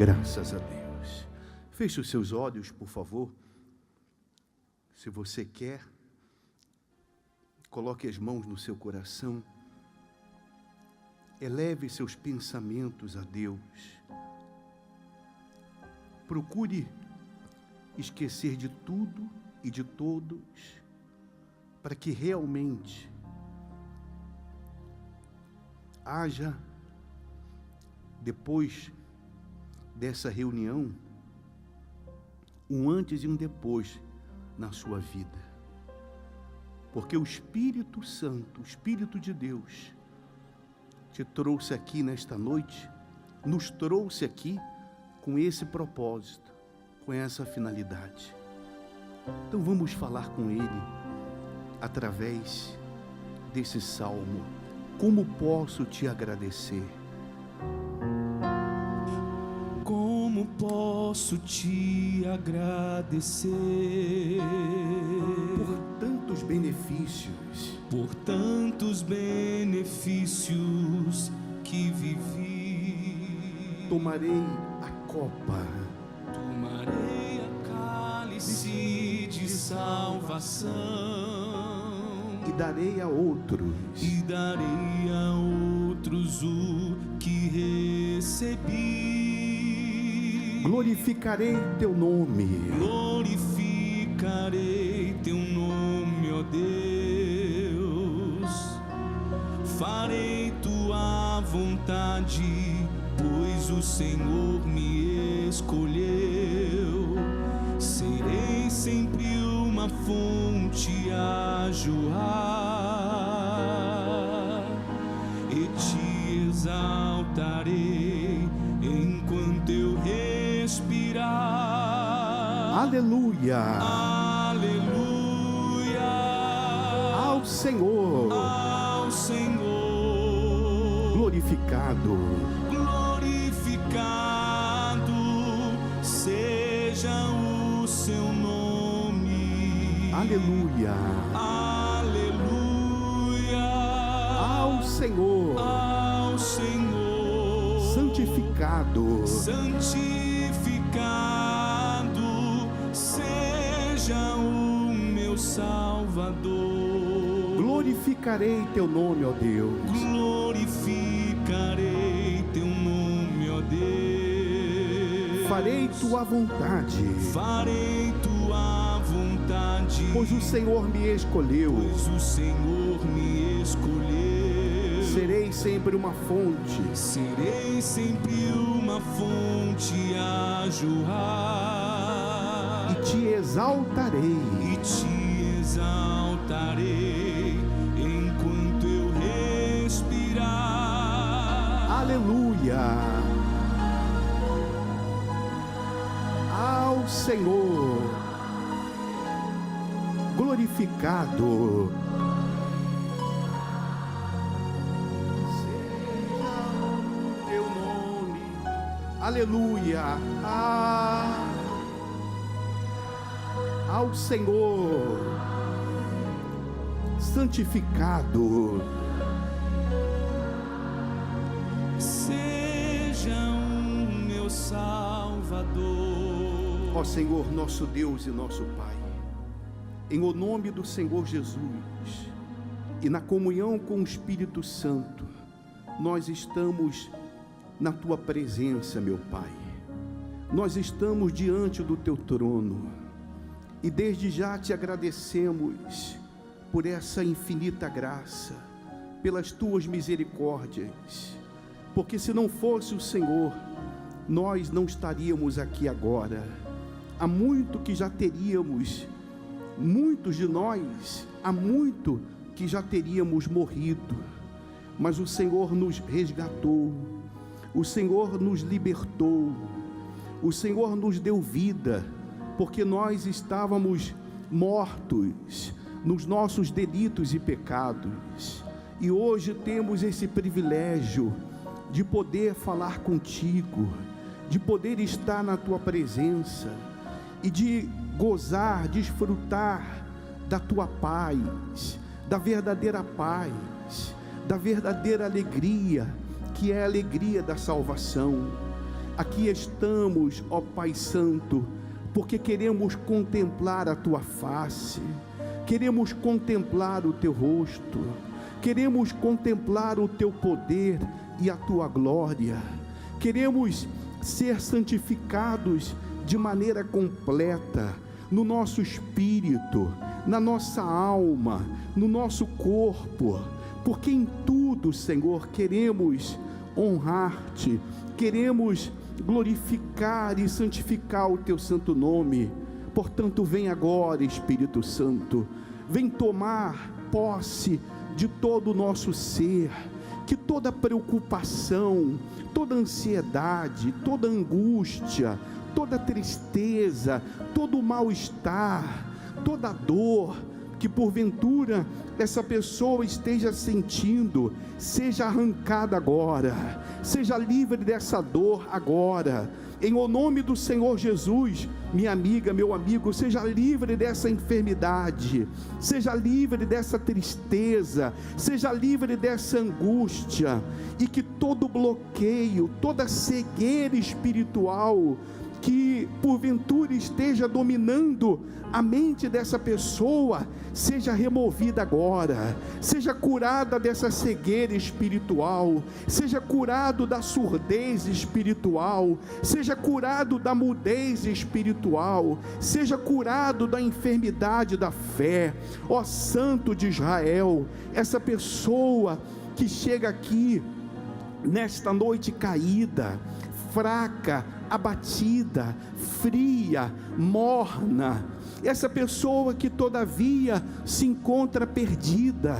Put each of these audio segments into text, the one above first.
Graças a Deus. Feche os seus olhos, por favor. Se você quer, coloque as mãos no seu coração. Eleve seus pensamentos a Deus. Procure esquecer de tudo e de todos, para que realmente haja, depois dessa reunião, um antes e um depois na sua vida. Porque o Espírito Santo, o Espírito de Deus, te trouxe aqui nesta noite, nos trouxe aqui com esse propósito, com essa finalidade. Então vamos falar com Ele através desse salmo. Como posso te agradecer? Como posso te agradecer por tantos benefícios, que vivi. Tomarei a copa, tomarei a cálice de salvação e darei a outros, o que recebi. Glorificarei teu nome, ó Deus. Farei tua vontade, pois o Senhor me escolheu. Serei sempre uma fonte a jorrar, e te exaltarei enquanto eu respirar. Aleluia, aleluia, ao Senhor, glorificado seja o seu nome. Aleluia, aleluia, ao Senhor, santificado seja o meu Salvador. Glorificarei teu nome, ó Deus. Glorificarei teu nome, ó Deus. Farei tua vontade, pois o Senhor me escolheu. Serei sempre uma fonte, a jorrar, e te exaltarei, enquanto eu respirar. Aleluia, ao Senhor, glorificado seja o teu nome. Aleluia, ao Senhor, santificado seja o meu Salvador. Ó Senhor, nosso Deus e nosso Pai, em o nome do Senhor Jesus e na comunhão com o Espírito Santo, nós estamos na Tua presença, meu Pai. Nós estamos diante do Teu trono e desde já Te agradecemos por essa infinita graça, pelas Tuas misericórdias, porque se não fosse o Senhor, nós não estaríamos aqui agora. Há muito que já teríamos, muitos de nós, há muito que já teríamos morrido, mas o Senhor nos resgatou, o Senhor nos libertou, o Senhor nos deu vida, porque nós estávamos mortos nos nossos delitos e pecados, e hoje temos esse privilégio de poder falar contigo, de poder estar na tua presença e de gozar, desfrutar da tua paz, da verdadeira paz, da verdadeira alegria, que é a alegria da salvação. aqui estamos, ó Pai Santo, porque queremos contemplar a Tua face, queremos contemplar o Teu rosto, queremos contemplar o Teu poder e a Tua glória, queremos ser santificados de maneira completa, no nosso espírito, na nossa alma, no nosso corpo, porque em tudo, Senhor, queremos honrar-te, queremos glorificar e santificar o Teu santo nome. Portanto, vem agora, Espírito Santo, vem tomar posse de todo o nosso ser, que toda preocupação, toda ansiedade, toda angústia, toda tristeza, todo mal-estar, toda dor que porventura essa pessoa esteja sentindo, seja arrancada agora, seja livre dessa dor agora, em o nome do Senhor Jesus. Minha amiga, meu amigo, seja livre dessa enfermidade, seja livre dessa tristeza, seja livre dessa angústia, e que todo bloqueio, toda cegueira espiritual que porventura esteja dominando a mente dessa pessoa, seja removida agora, seja curada dessa cegueira espiritual, seja curado da surdez espiritual, seja curado da mudez espiritual, seja curado da enfermidade da fé. Ó Santo de Israel, essa pessoa que chega aqui nesta noite caída, fraca, abatida, fria, morna, essa pessoa que todavia se encontra perdida,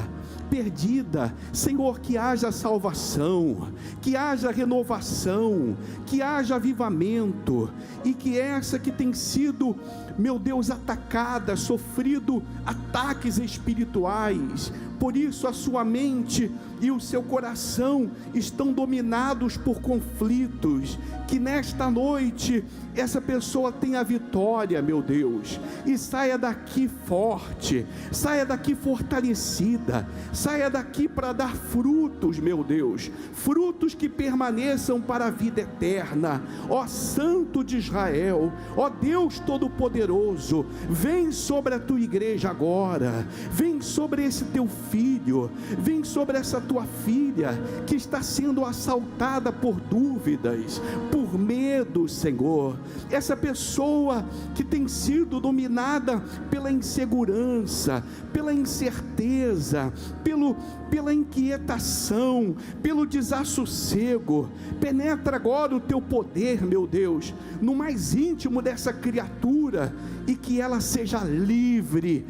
Senhor, que haja salvação, que haja renovação, que haja avivamento, e que essa que tem sido, meu Deus, atacada, sofrido ataques espirituais, por isso a sua mente e o seu coração estão dominados por conflitos, que nesta noite essa pessoa tenha vitória, meu Deus, e saia daqui forte, saia daqui fortalecida, saia daqui para dar frutos, meu Deus, frutos que permaneçam para a vida eterna. Ó Santo de Israel, ó Deus Todo-Poderoso, vem sobre a tua igreja agora, vem sobre esse teu filho, vem sobre essa tua filha que está sendo assaltada por dúvidas, por medo, Senhor, essa pessoa que tem sido dominada pela insegurança, pela incerteza, pela inquietação, pelo desassossego. Penetra agora o teu poder, meu Deus, no mais íntimo dessa criatura, e que ela seja livre,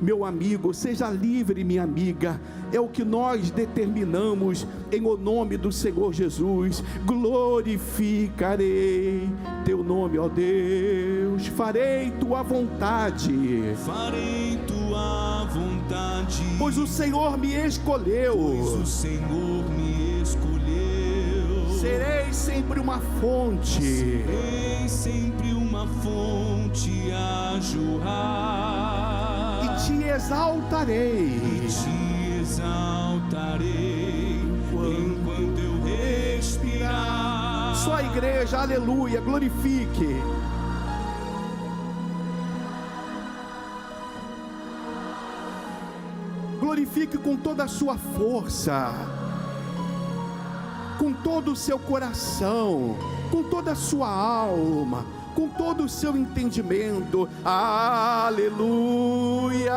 meu amigo, seja livre, minha amiga. É o que nós determinamos em o nome do Senhor Jesus. Glorificarei teu nome, ó Deus, farei tua vontade, pois o Senhor me escolheu, serei sempre uma fonte, a jorrar, e te exaltarei, enquanto eu respirar. Só a igreja, aleluia, glorifique. Glorifique com toda a sua força, com todo o seu coração, com toda a sua alma, com todo o seu entendimento. Aleluia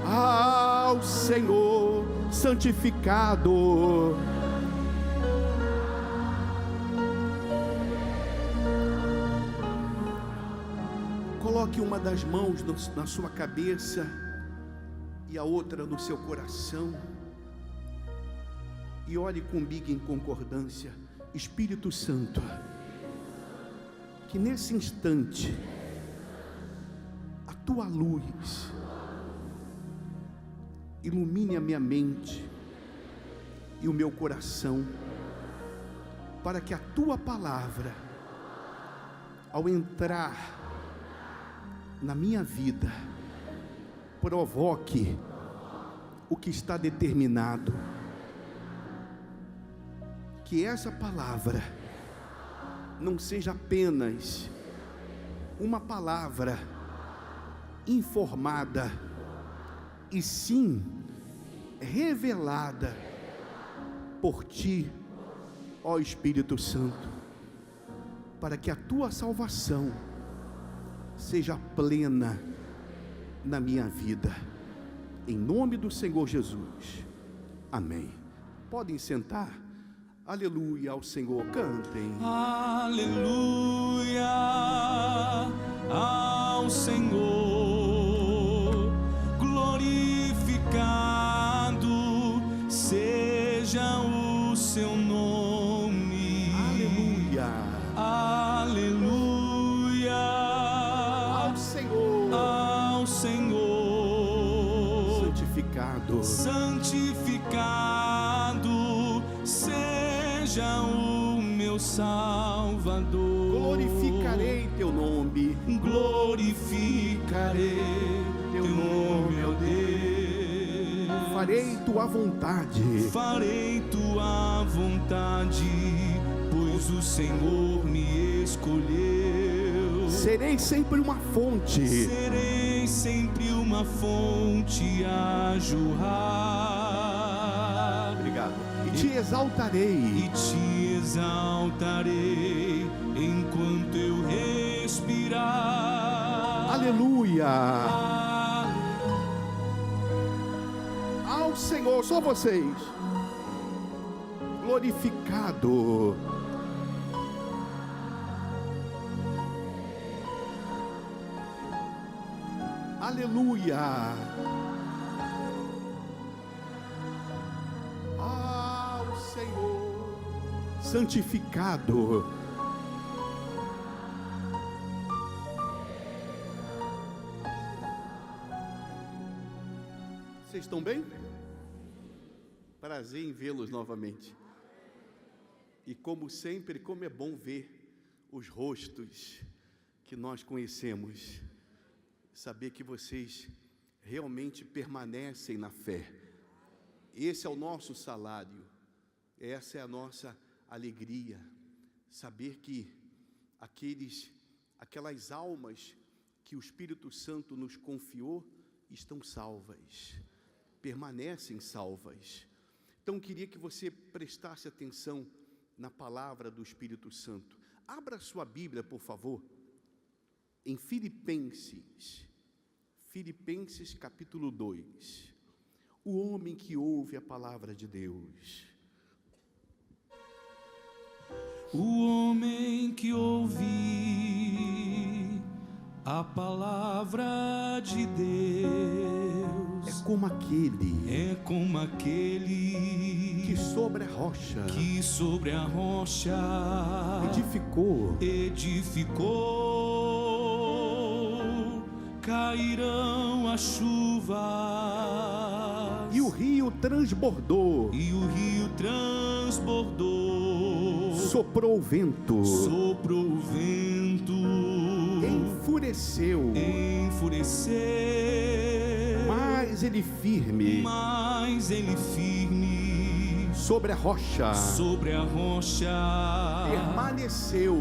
ao Senhor santificado. Coloque uma das mãos na sua cabeça e a outra no seu coração, e ore comigo em concordância. Espírito Santo, que nesse instante a tua luz ilumine a minha mente e o meu coração, para que a tua palavra, ao entrar na minha vida, provoque o que está determinado, que essa palavra não seja apenas uma palavra informada, e sim revelada por Ti, ó Espírito Santo, para que a Tua salvação seja plena na minha vida, em nome do Senhor Jesus, amém. Podem sentar. Aleluia ao Senhor, cantem. Aleluia ao Senhor, glorificado seja o seu nome. Aleluia. Aleluia Ao Senhor. ao Senhor, Santificado. santificado seja o meu Salvador. Glorificarei teu nome. Glorificarei teu nome, ó Deus. Farei tua vontade. Farei tua vontade, pois o Senhor me escolheu. Serei sempre uma fonte. Serei sempre uma fonte a jorrar. Obrigado. E te exaltarei. E te exaltarei enquanto eu respirar. Aleluia. Ah, Ao Senhor, só vocês. Glorificado. Aleluia. Ao Senhor. Santificado. Vocês estão bem? Prazer em vê-los novamente. E como sempre, como é bom ver os rostos que nós conhecemos. Saber que vocês realmente permanecem na fé. Esse é o nosso salário. Essa é a nossa alegria. Saber que aquelas almas que o Espírito Santo nos confiou estão salvas. Permanecem salvas. Então queria que você prestasse atenção na palavra do Espírito Santo. Abra sua Bíblia, por favor, em Filipenses capítulo 2. O homem que ouve a palavra de Deus. o homem que ouve a palavra de Deus É como aquele que sobre a rocha edificou, cairão as chuvas e o rio transbordou, soprou o vento, enfureceu, mas ele firme sobre a rocha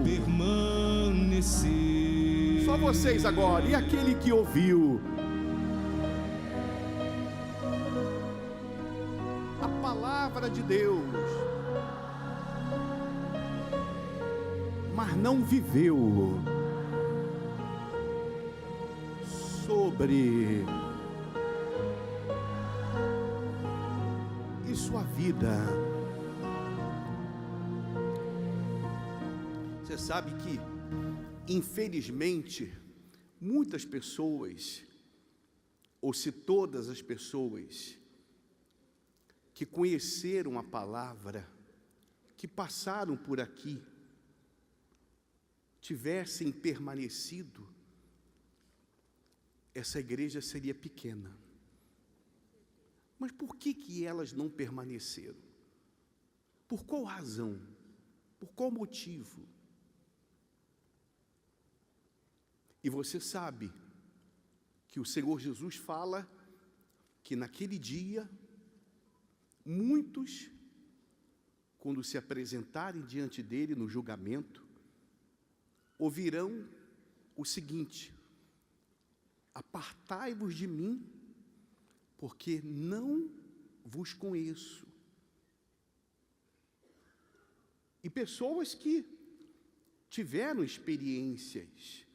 permaneceu. Só vocês agora. E aquele que ouviu a palavra de Deus, mas não viveu sobre e sua vida. Você sabe que, infelizmente, muitas pessoas, ou se todas as pessoas que conheceram a palavra, que passaram por aqui, tivessem permanecido, essa igreja seria pequena. Mas por que elas não permaneceram? Por qual razão? Por qual motivo? E você sabe que o Senhor Jesus fala que naquele dia muitos quando se apresentarem diante dele no julgamento, ouvirão o seguinte: apartai-vos de mim, porque não vos conheço. E pessoas que tiveram experiências,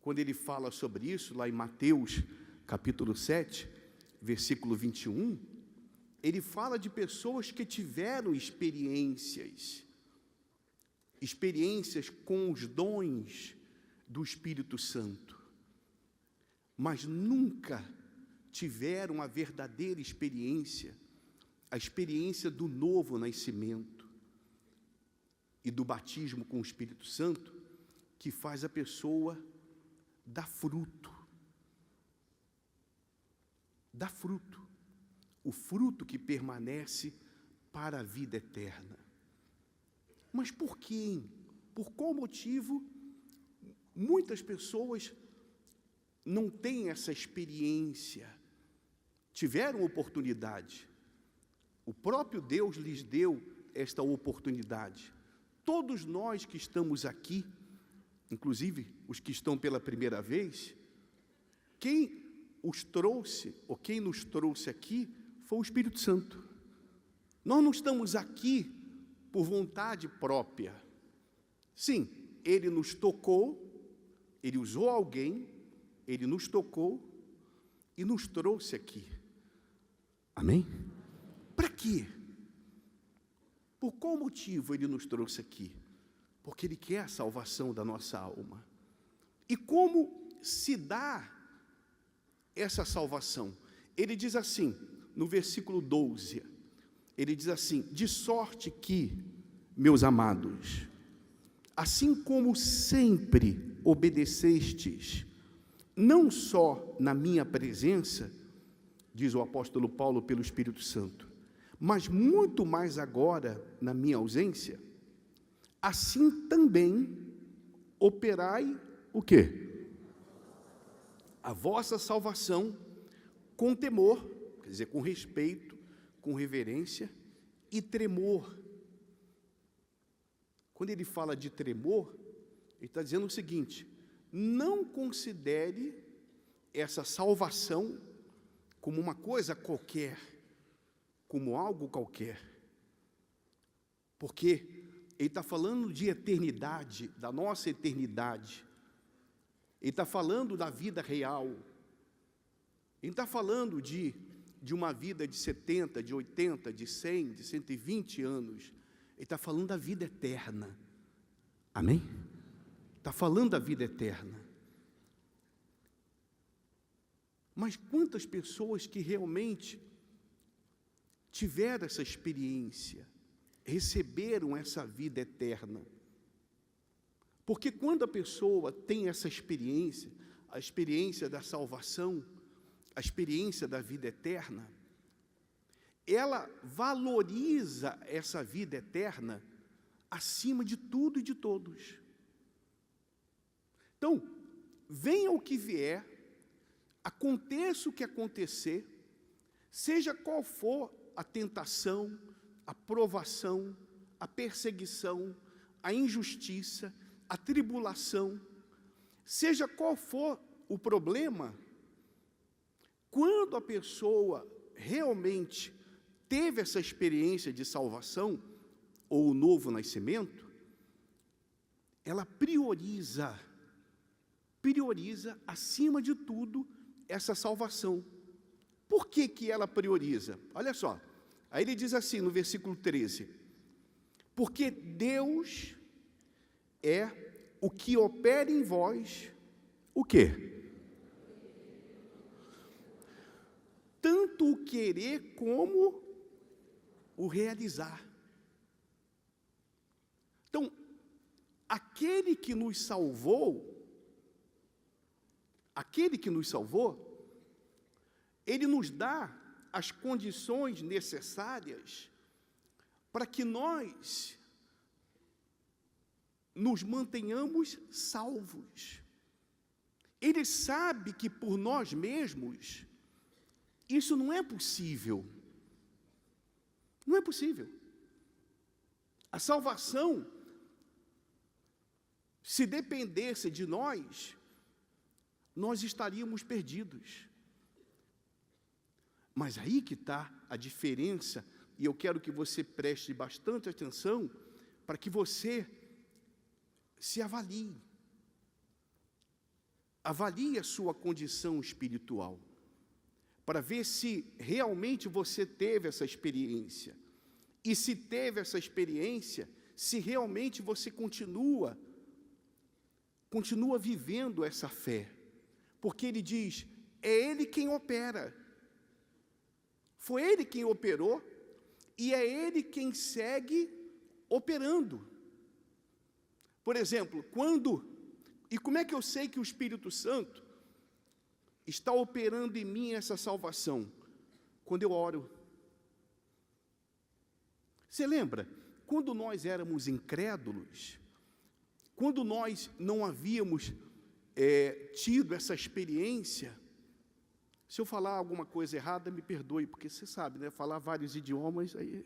quando ele fala sobre isso, lá em Mateus, capítulo 7, versículo 21, ele fala de pessoas que tiveram experiências com os dons do Espírito Santo, mas nunca tiveram a verdadeira experiência, a experiência do novo nascimento e do batismo com o Espírito Santo, que faz a pessoa dar fruto. Dá fruto. O fruto que permanece para a vida eterna. Mas por quê? Por qual motivo muitas pessoas não têm essa experiência? Tiveram oportunidade. O próprio Deus lhes deu esta oportunidade. Todos nós que estamos aqui, inclusive os que estão pela primeira vez, quem os trouxe, ou quem nos trouxe aqui, foi o Espírito Santo. Nós não estamos aqui por vontade própria. Sim, ele nos tocou, ele usou alguém, ele nos tocou e nos trouxe aqui. Amém? Para quê? Por qual motivo ele nos trouxe aqui? Porque ele quer a salvação da nossa alma. E como se dá essa salvação? Ele diz assim, no versículo 12, ele diz assim: de sorte que, meus amados, assim como sempre obedecestes, não só na minha presença, diz o apóstolo Paulo pelo Espírito Santo, mas muito mais agora na minha ausência, assim também operai o quê? A vossa salvação com temor, quer dizer, com respeito, com reverência e tremor. Quando ele fala de tremor, ele está dizendo o seguinte: não considere essa salvação como uma coisa qualquer, como algo qualquer, porque ele está falando de eternidade, da nossa eternidade, ele está falando da vida real, ele está falando de uma vida de 70, de 80, de 100, de 120 anos, ele está falando da vida eterna, amém? Está falando da vida eterna. Mas quantas pessoas que realmente tiveram essa experiência, receberam essa vida eterna? Porque quando a pessoa tem essa experiência, a experiência da salvação, a experiência da vida eterna, ela valoriza essa vida eterna acima de tudo e de todos. Então, venha o que vier, aconteça o que acontecer, seja qual for a tentação, a provação, a perseguição, a injustiça, a tribulação, seja qual for o problema, quando a pessoa realmente teve essa experiência de salvação, ou o novo nascimento, ela prioriza acima de tudo essa salvação. Por que ela prioriza? Olha só, aí ele diz assim no versículo 13: porque Deus é o que opera em vós, o quê? Tanto o querer como o realizar. Então, aquele que nos salvou, ele nos dá as condições necessárias para que nós nos mantenhamos salvos. Ele sabe que por nós mesmos isso não é possível. Não é possível. A salvação, se dependesse de nós estaríamos perdidos. Mas aí que está a diferença, e eu quero que você preste bastante atenção, para que você se avalie. Avalie a sua condição espiritual, para ver se realmente você teve essa experiência. E se teve essa experiência, se realmente você continua vivendo essa fé. Porque ele diz, é Ele quem opera. Foi Ele quem operou, e é Ele quem segue operando. Por exemplo, e como é que eu sei que o Espírito Santo está operando em mim essa salvação? Quando eu oro. Você lembra? Quando nós éramos incrédulos, quando nós não havíamos tido essa experiência, se eu falar alguma coisa errada, me perdoe, porque você sabe, né? Falar vários idiomas, aí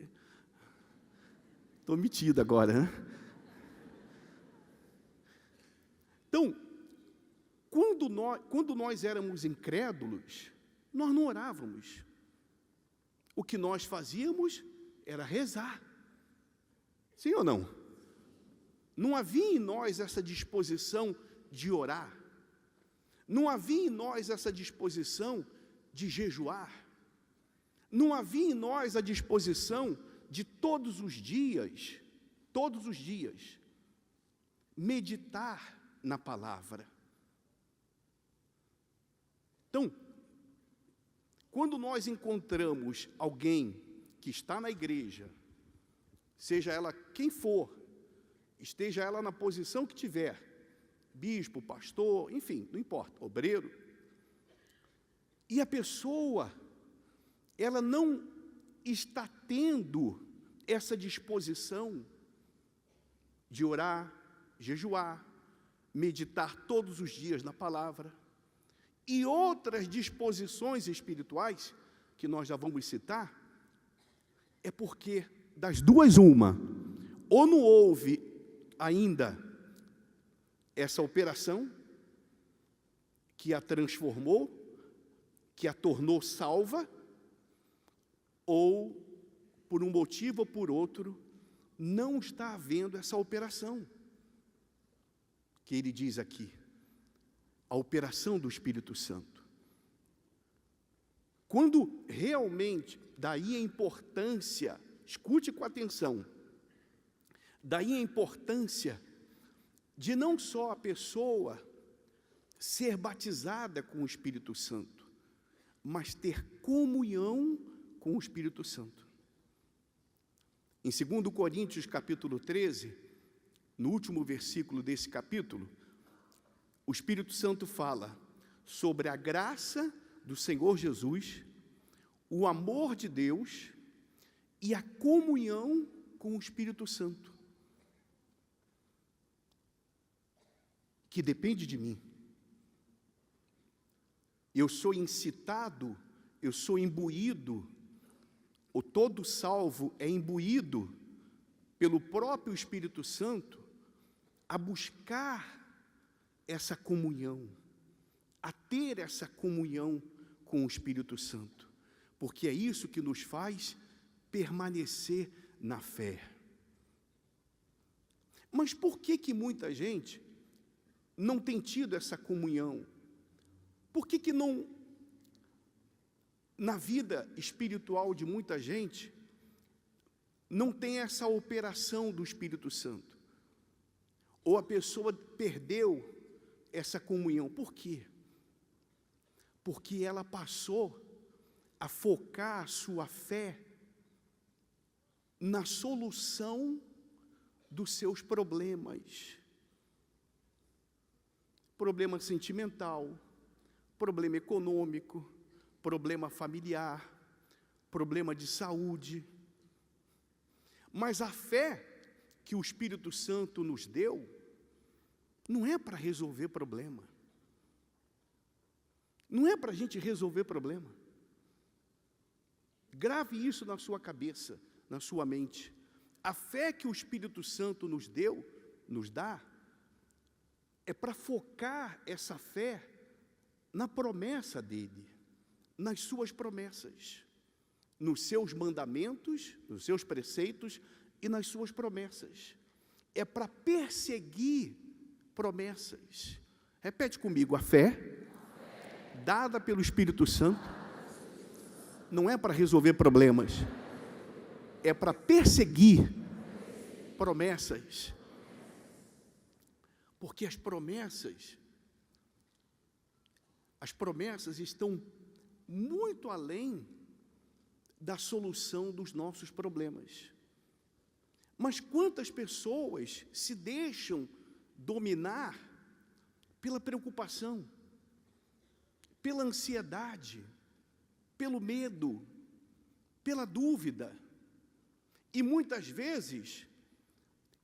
estou metido agora, né? Então, quando nós éramos incrédulos, nós não orávamos. O que nós fazíamos era rezar. Sim ou não? Não havia em nós essa disposição de orar. Não havia em nós essa disposição de jejuar. Não havia em nós a disposição de todos os dias, meditar na palavra. Então, quando nós encontramos alguém que está na igreja, seja ela quem for, esteja ela na posição que tiver, bispo, pastor, enfim, não importa, obreiro, e a pessoa, ela não está tendo essa disposição de orar, jejuar, meditar todos os dias na palavra, e outras disposições espirituais, que nós já vamos citar, é porque das duas uma, ou não houve ainda essa operação que a transformou, que a tornou salva, ou por um motivo ou por outro, não está havendo essa operação, que ele diz aqui, a operação do Espírito Santo. Quando realmente, daí a importância, escute com atenção, daí a importância de não só a pessoa ser batizada com o Espírito Santo, mas ter comunhão com o Espírito Santo. Em 2 Coríntios, capítulo 13, no último versículo desse capítulo, o Espírito Santo fala sobre a graça do Senhor Jesus, o amor de Deus e a comunhão com o Espírito Santo, que depende de mim. Eu sou incitado, eu sou imbuído, o todo salvo é imbuído pelo próprio Espírito Santo a buscar essa comunhão, a ter essa comunhão com o Espírito Santo, porque é isso que nos faz permanecer na fé. Mas por que muita gente não tem tido essa comunhão? Por que não, na vida espiritual de muita gente, não tem essa operação do Espírito Santo? Ou a pessoa perdeu essa comunhão? Por quê? Porque ela passou a focar a sua fé na solução dos seus problemas. Problema sentimental, problema econômico, problema familiar, problema de saúde. Mas a fé que o Espírito Santo nos deu não é para resolver problema. Não é para a gente resolver problema. Grave isso na sua cabeça, na sua mente. A fé que o Espírito Santo nos dá, é para focar essa fé na promessa dele, nas suas promessas, nos seus mandamentos, nos seus preceitos e nas suas promessas. É para perseguir promessas. Repete comigo: a fé dada pelo Espírito Santo não é para resolver problemas, é para perseguir promessas. Porque as promessas estão muito além da solução dos nossos problemas. Mas quantas pessoas se deixam dominar pela preocupação, pela ansiedade, pelo medo, pela dúvida, e muitas vezes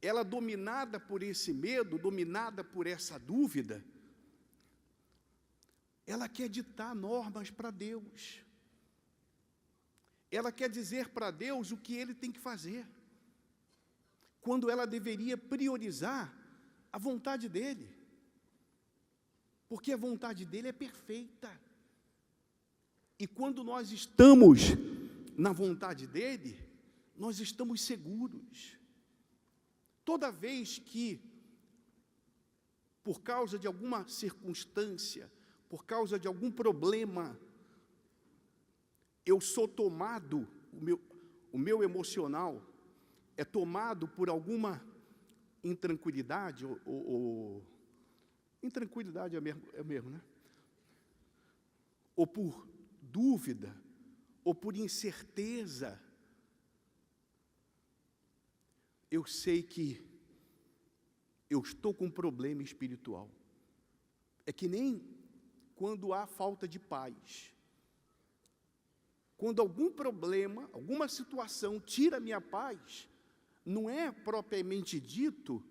ela, dominada por esse medo, dominada por essa dúvida, ela quer ditar normas para Deus. Ela quer dizer para Deus o que Ele tem que fazer, quando ela deveria priorizar a vontade dEle, porque a vontade dEle é perfeita. E quando nós estamos na vontade dEle, nós estamos seguros. Toda vez que, por causa de alguma circunstância, por causa de algum problema, eu sou tomado, o meu emocional é tomado por alguma intranquilidade, intranquilidade é mesmo, né? Ou por dúvida, ou por incerteza, eu sei que eu estou com um problema espiritual. É que nem quando há falta de paz. Quando algum problema, alguma situação tira a minha paz, não é propriamente dito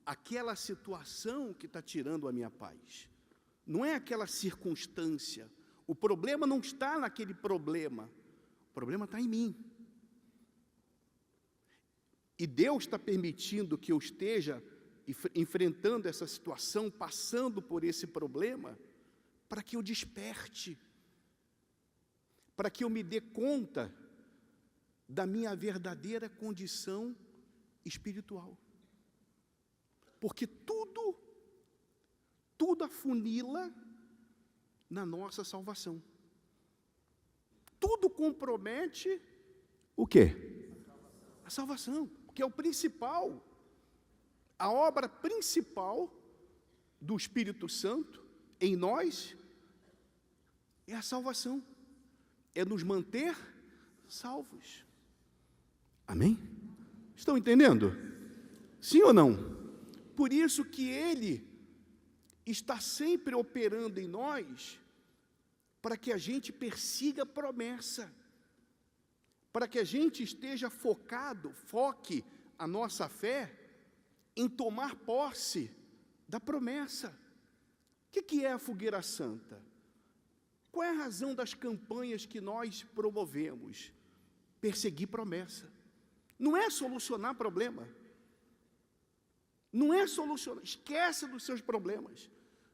aquela situação que está tirando a minha paz. Não é aquela circunstância. O problema não está naquele problema. O problema está em mim. E Deus está permitindo que eu esteja enfrentando essa situação, passando por esse problema, para que eu desperte, para que eu me dê conta da minha verdadeira condição espiritual. Porque tudo afunila na nossa salvação. Tudo compromete o quê? A salvação. Que é o principal, a obra principal do Espírito Santo em nós é a salvação, é nos manter salvos. Amém? Estão entendendo? Sim ou não? Por isso que Ele está sempre operando em nós, para que a gente persiga a promessa, para que a gente esteja foque a nossa fé em tomar posse da promessa. O que é a Fogueira Santa? Qual é a razão das campanhas que nós promovemos? Perseguir promessa. Não é solucionar problema. Não é solucionar. Esquece dos seus problemas.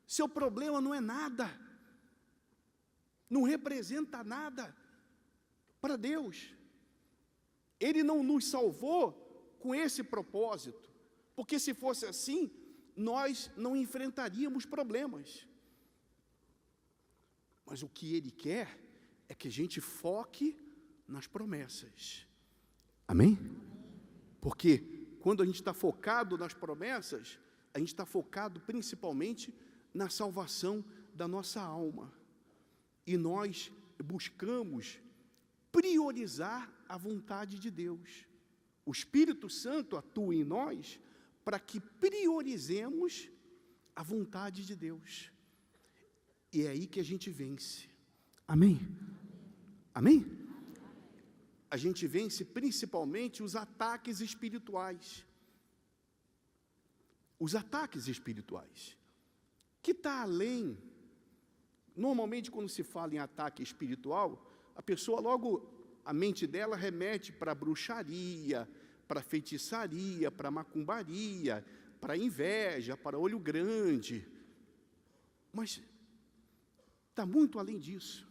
Seu problema não é nada. Não representa nada para Deus. Ele não nos salvou com esse propósito, porque se fosse assim, nós não enfrentaríamos problemas. Mas o que Ele quer é que a gente foque nas promessas. Amém? Porque quando a gente está focado nas promessas, a gente está focado principalmente na salvação da nossa alma. E nós buscamos priorizar a vontade de Deus. O Espírito Santo atua em nós para que priorizemos a vontade de Deus. E é aí que a gente vence. Amém? Amém? A gente vence principalmente os ataques espirituais. Os ataques espirituais. Que está além. Normalmente, quando se fala em ataque espiritual, a pessoa logo, a mente dela remete para a bruxaria, para feitiçaria, para macumbaria, para inveja, para olho grande. Mas está muito além disso.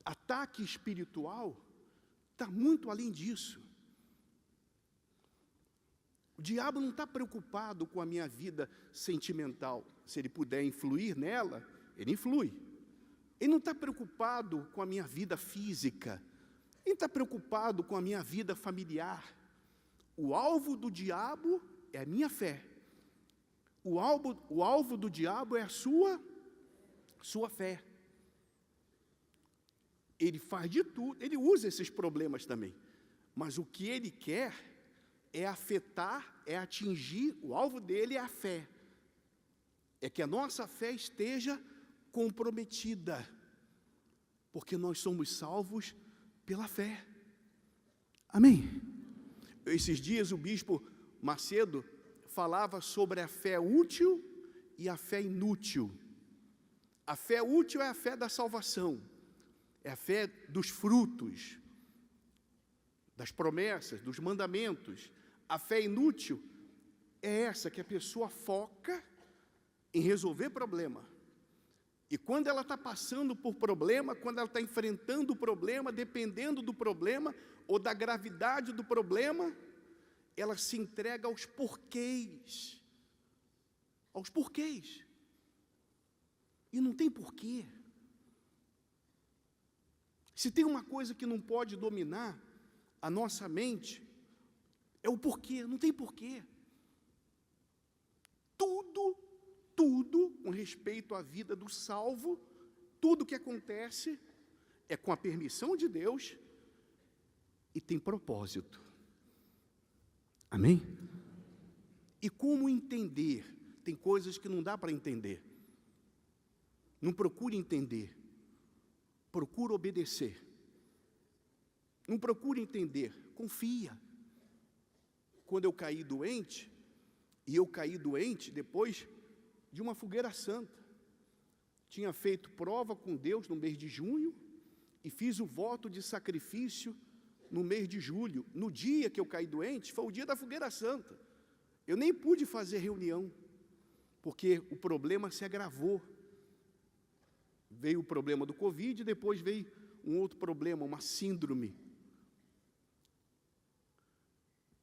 Ataque espiritual está muito além disso. O diabo não está preocupado com a minha vida sentimental. Se ele puder influir nela, ele influi. Ele não está preocupado com a minha vida física. Ele está preocupado com a minha vida familiar. O alvo do diabo é a minha fé. O alvo do diabo é a sua fé. Ele faz de tudo, ele usa esses problemas também. Mas o que ele quer é afetar, é atingir, o alvo dele é a fé. É que a nossa fé esteja comprometida. Porque nós somos salvos pela fé. Amém? Esses dias o bispo Macedo falava sobre a fé útil e a fé inútil. A fé útil é a fé da salvação, é a fé dos frutos, das promessas, dos mandamentos. A fé inútil é essa que a pessoa foca em resolver problema. E quando ela está passando por problema, quando ela está enfrentando o problema, dependendo do problema ou da gravidade do problema, ela se entrega aos porquês. Aos porquês. E não tem porquê. Se tem uma coisa que não pode dominar a nossa mente, é o porquê, não tem porquê. Tudo com respeito à vida do salvo, tudo que acontece é com a permissão de Deus e tem propósito. Amém? E como entender? Tem coisas que não dá para entender. Não procure entender. Procura obedecer. Não procure entender. Confia. Quando eu caí doente, e eu caí doente depois de uma fogueira santa. Tinha feito prova com Deus no mês de junho e fiz o voto de sacrifício no mês de julho. No dia que eu caí doente, foi o dia da fogueira santa. Eu nem pude fazer reunião, porque o problema se agravou. Veio o problema do Covid e depois veio um outro problema, uma síndrome.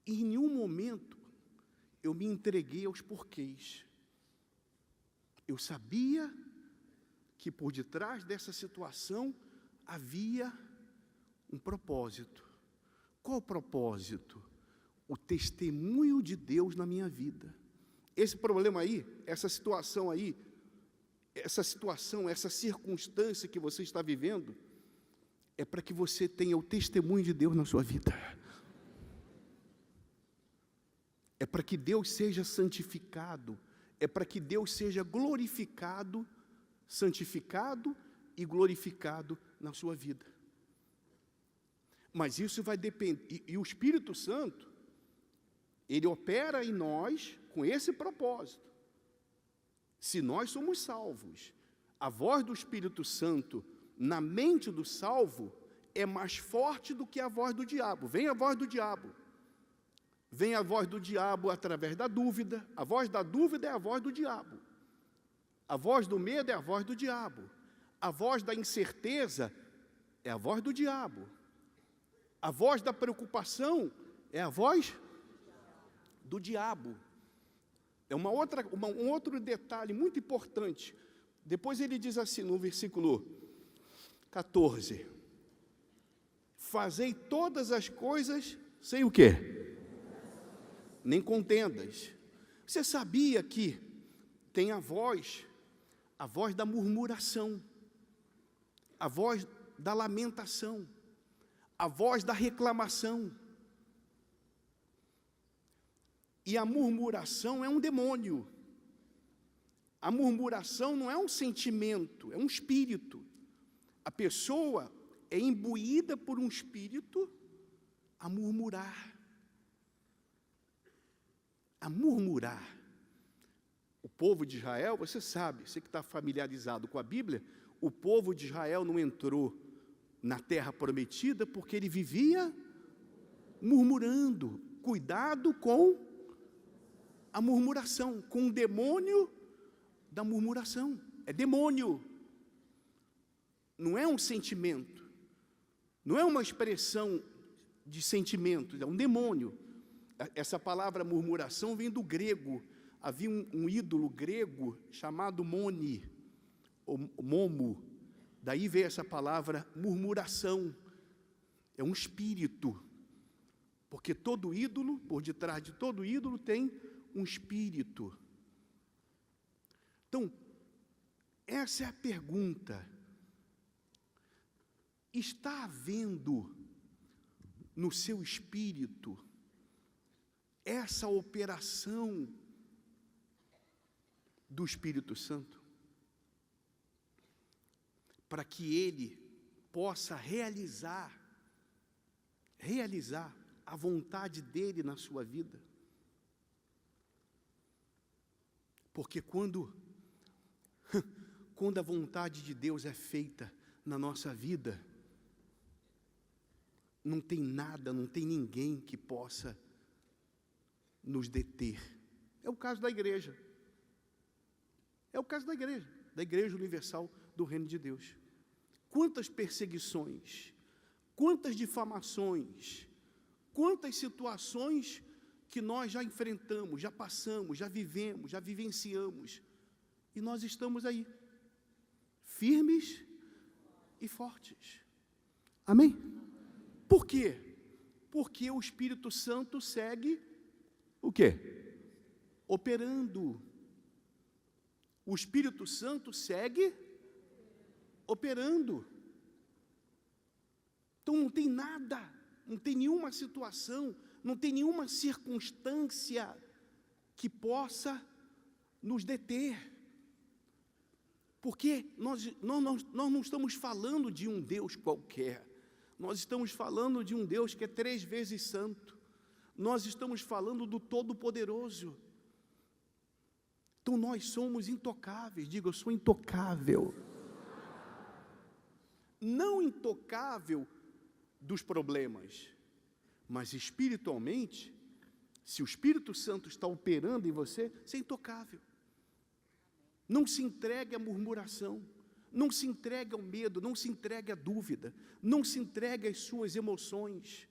E em nenhum momento eu me entreguei aos porquês. Eu sabia que por detrás dessa situação havia um propósito. Qual o propósito? O testemunho de Deus na minha vida. Esse problema aí, essa situação aí, essa circunstância que você está vivendo, é para que você tenha o testemunho de Deus na sua vida. É para que Deus seja santificado, é para que Deus seja glorificado, santificado e glorificado na sua vida. Mas isso vai depender, e o Espírito Santo, ele opera em nós com esse propósito. Se nós somos salvos, a voz do Espírito Santo na mente do salvo é mais forte do que a voz do diabo. Vem a voz do diabo. Vem a voz do diabo através da dúvida. A voz da dúvida é a voz do diabo. A voz do medo é a voz do diabo. A voz da incerteza é a voz do diabo. A voz da preocupação é a voz do diabo. É um outro detalhe muito importante. Depois ele diz assim no versículo 14: fazei todas as coisas sem o quê? Nem contendas. Você sabia que tem a voz da murmuração, a voz da lamentação, a voz da reclamação. E a murmuração é um demônio. A murmuração não é um sentimento, é um espírito. A pessoa é imbuída por um espírito a murmurar. A murmurar. O povo de Israel, você sabe, você que está familiarizado com a Bíblia, o povo de Israel não entrou na terra prometida porque ele vivia murmurando. Cuidado com a murmuração, com o demônio da murmuração. É demônio. Não é um sentimento. Não é uma expressão de sentimento, é um demônio. Essa palavra murmuração vem do grego. Havia um ídolo grego chamado Moni, ou Momo. Daí veio essa palavra murmuração. É um espírito. Porque todo ídolo, por detrás de todo ídolo, tem um espírito. Então, essa é a pergunta. Está havendo no seu espírito essa operação do Espírito Santo? Para que ele possa realizar a vontade dele na sua vida. Porque quando a vontade de Deus é feita na nossa vida, não tem nada, não tem ninguém que possa nos deter. É o caso da igreja. É o caso da Igreja Universal do Reino de Deus. Quantas perseguições, quantas difamações, quantas situações que nós já enfrentamos, já passamos, já vivemos, já vivenciamos, e nós estamos aí, firmes e fortes. Amém? Por quê? Porque o Espírito Santo segue o quê? Operando. O Espírito Santo segue operando. Então não tem nada, não tem nenhuma situação, não tem nenhuma circunstância que possa nos deter. Porque nós não estamos falando de um Deus qualquer. Nós estamos falando de um Deus que é 3 vezes santo. Nós estamos falando do Todo-Poderoso. Então nós somos intocáveis. Diga, eu sou intocável. Não intocável dos problemas, mas espiritualmente, se o Espírito Santo está operando em você, você é intocável. Não se entregue à murmuração, não se entregue ao medo, não se entregue à dúvida, não se entregue às suas emoções.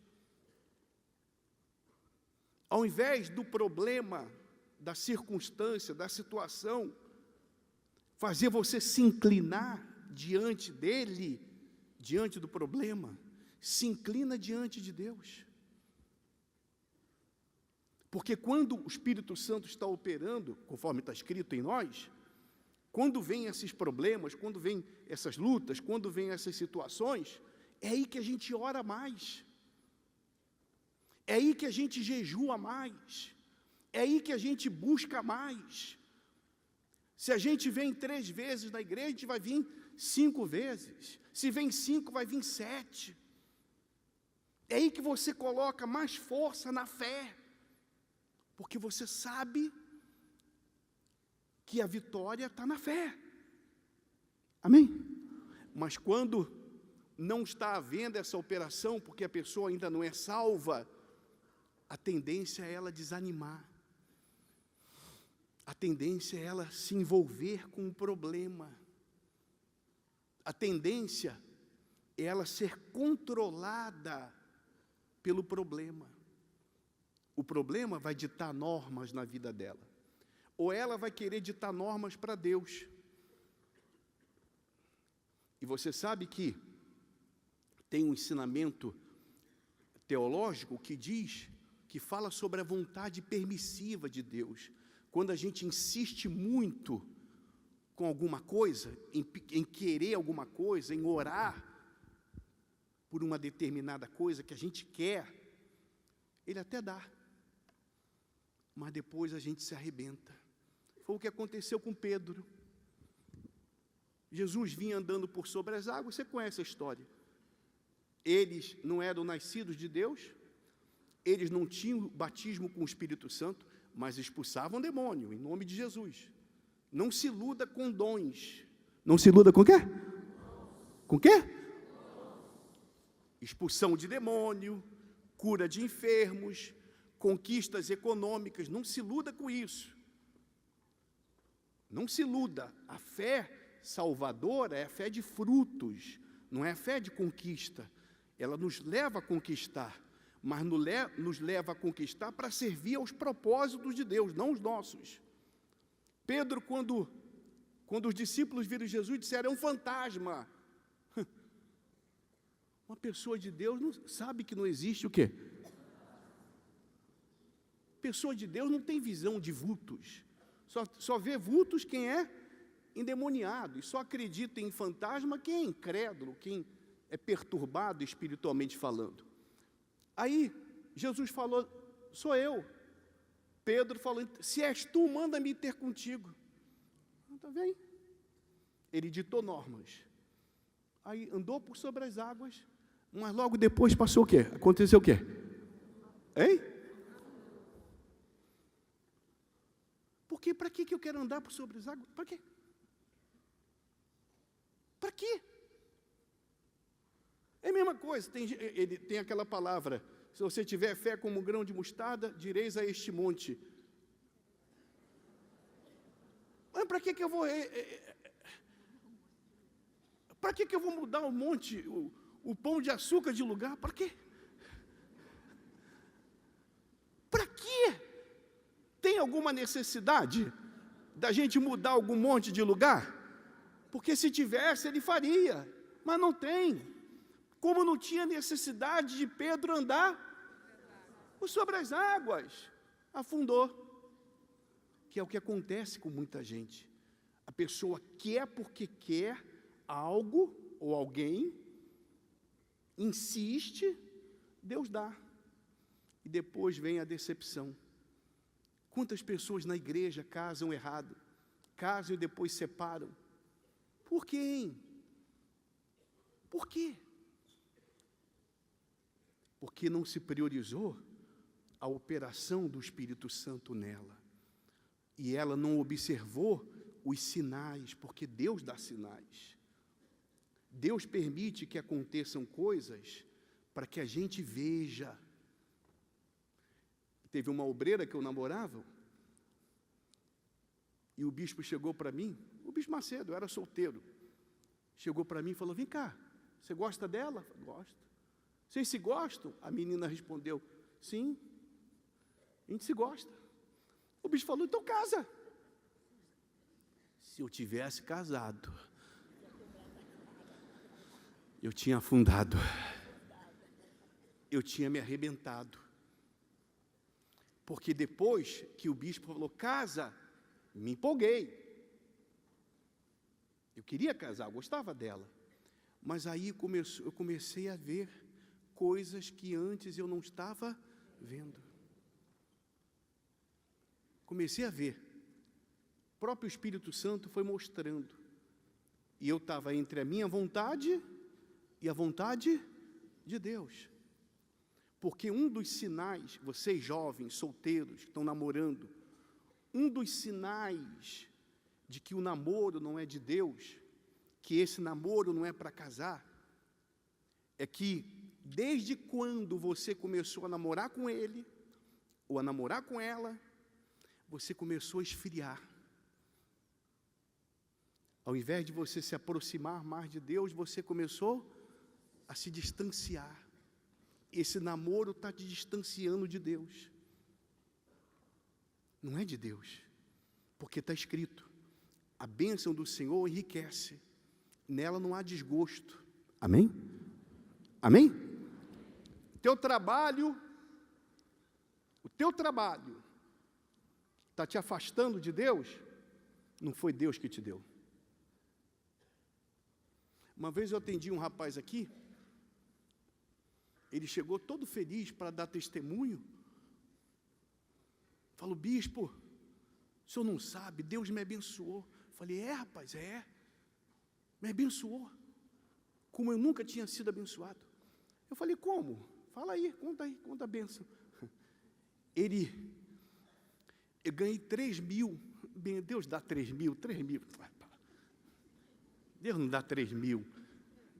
Ao invés do problema, da circunstância, da situação, fazer você se inclinar diante dele, diante do problema, se inclina diante de Deus. Porque quando o Espírito Santo está operando, conforme está escrito em nós, quando vem esses problemas, quando vem essas lutas, quando vem essas situações, é aí que a gente ora mais, é aí que a gente jejua mais, é aí que a gente busca mais. Se a gente vem 3 vezes na igreja, a gente vai vir 5 vezes, se vem 5, vai vir 7, é aí que você coloca mais força na fé, porque você sabe que a vitória está na fé. Amém? Mas quando não está havendo essa operação, porque a pessoa ainda não é salva, a tendência é ela desanimar. A tendência é ela se envolver com o problema. A tendência é ela ser controlada pelo problema. O problema vai ditar normas na vida dela. Ou ela vai querer ditar normas para Deus. E você sabe que tem um ensinamento teológico que diz, que fala sobre a vontade permissiva de Deus. Quando a gente insiste muito com alguma coisa, em querer alguma coisa, em orar por uma determinada coisa que a gente quer, Ele até dá, mas depois a gente se arrebenta. Foi o que aconteceu com Pedro. Jesus vinha andando por sobre as águas, você conhece a história. Eles não eram nascidos de Deus, eles não tinham batismo com o Espírito Santo, mas expulsavam demônio, em nome de Jesus. Não se iluda com dons. Não se iluda com o quê? Com o quê? Expulsão de demônio, cura de enfermos, conquistas econômicas. Não se iluda com isso. Não se iluda. A fé salvadora é a fé de frutos, não é a fé de conquista. Ela nos leva a conquistar, mas nos leva a conquistar para servir aos propósitos de Deus, não os nossos. Pedro, quando os discípulos viram Jesus, disseram: é um fantasma. Uma pessoa de Deus não sabe que não existe o quê? Pessoa de Deus não tem visão de vultos. Só vê vultos quem é endemoniado. E só acredita em fantasma quem é incrédulo, quem é perturbado espiritualmente falando. Aí, Jesus falou: sou eu. Pedro falou: se és tu, manda-me ter contigo. Está bem? Ele ditou normas. Aí andou por sobre as águas, mas logo depois passou o quê? Aconteceu o quê? Hein? Porque para que eu quero andar por sobre as águas? Para quê? Para quê? É a mesma coisa, ele tem aquela palavra: se você tiver fé como um grão de mostarda, direis a este monte. Mas para que eu vou... para que eu vou mudar o monte, o pão de açúcar de lugar? Para quê? Para quê? Tem alguma necessidade da gente mudar algum monte de lugar? Porque se tivesse, ele faria, mas não tem. Como não tinha necessidade de Pedro andar por sobre as águas, afundou. Que é o que acontece com muita gente. A pessoa quer porque quer algo ou alguém, insiste, Deus dá. E depois vem a decepção. Quantas pessoas na igreja casam errado, casam e depois separam? Por quê, hein? Por quê? Porque não se priorizou a operação do Espírito Santo nela. E ela não observou os sinais, porque Deus dá sinais. Deus permite que aconteçam coisas para que a gente veja. Teve uma obreira que eu namorava, e o bispo chegou para mim, o bispo Macedo, eu era solteiro, chegou para mim e falou: vem cá, você gosta dela? Eu falei: gosto. Vocês se gostam? A menina respondeu: sim, a gente se gosta. O bispo falou: então casa. Se eu tivesse casado, eu tinha afundado, eu tinha me arrebentado. Porque depois que o bispo falou: casa, me empolguei. Eu queria casar, eu gostava dela. Mas aí eu comecei a ver coisas que antes eu não estava vendo. Comecei a ver. O próprio Espírito Santo foi mostrando. E eu estava entre a minha vontade e a vontade de Deus. Porque um dos sinais, vocês jovens, solteiros, que estão namorando, um dos sinais de que o namoro não é de Deus, que esse namoro não é para casar, é que desde quando você começou a namorar com ele, ou a namorar com ela, você começou a esfriar. Ao invés de você se aproximar mais de Deus, você começou a se distanciar. Esse namoro está te distanciando de Deus. Não é de Deus, porque está escrito: a bênção do Senhor enriquece, nela não há desgosto. Amém? Amém? O teu trabalho está te afastando de Deus, não foi Deus que te deu. Uma vez eu atendi um rapaz aqui, ele chegou todo feliz para dar testemunho. Falou: bispo, o senhor não sabe, Deus me abençoou. Falei: é, rapaz, é. Me abençoou. Como eu nunca tinha sido abençoado. Eu falei: como? Fala aí, conta a bênção. Eu ganhei 3 mil. Bem, Deus dá 3 mil. Deus não dá 3 mil.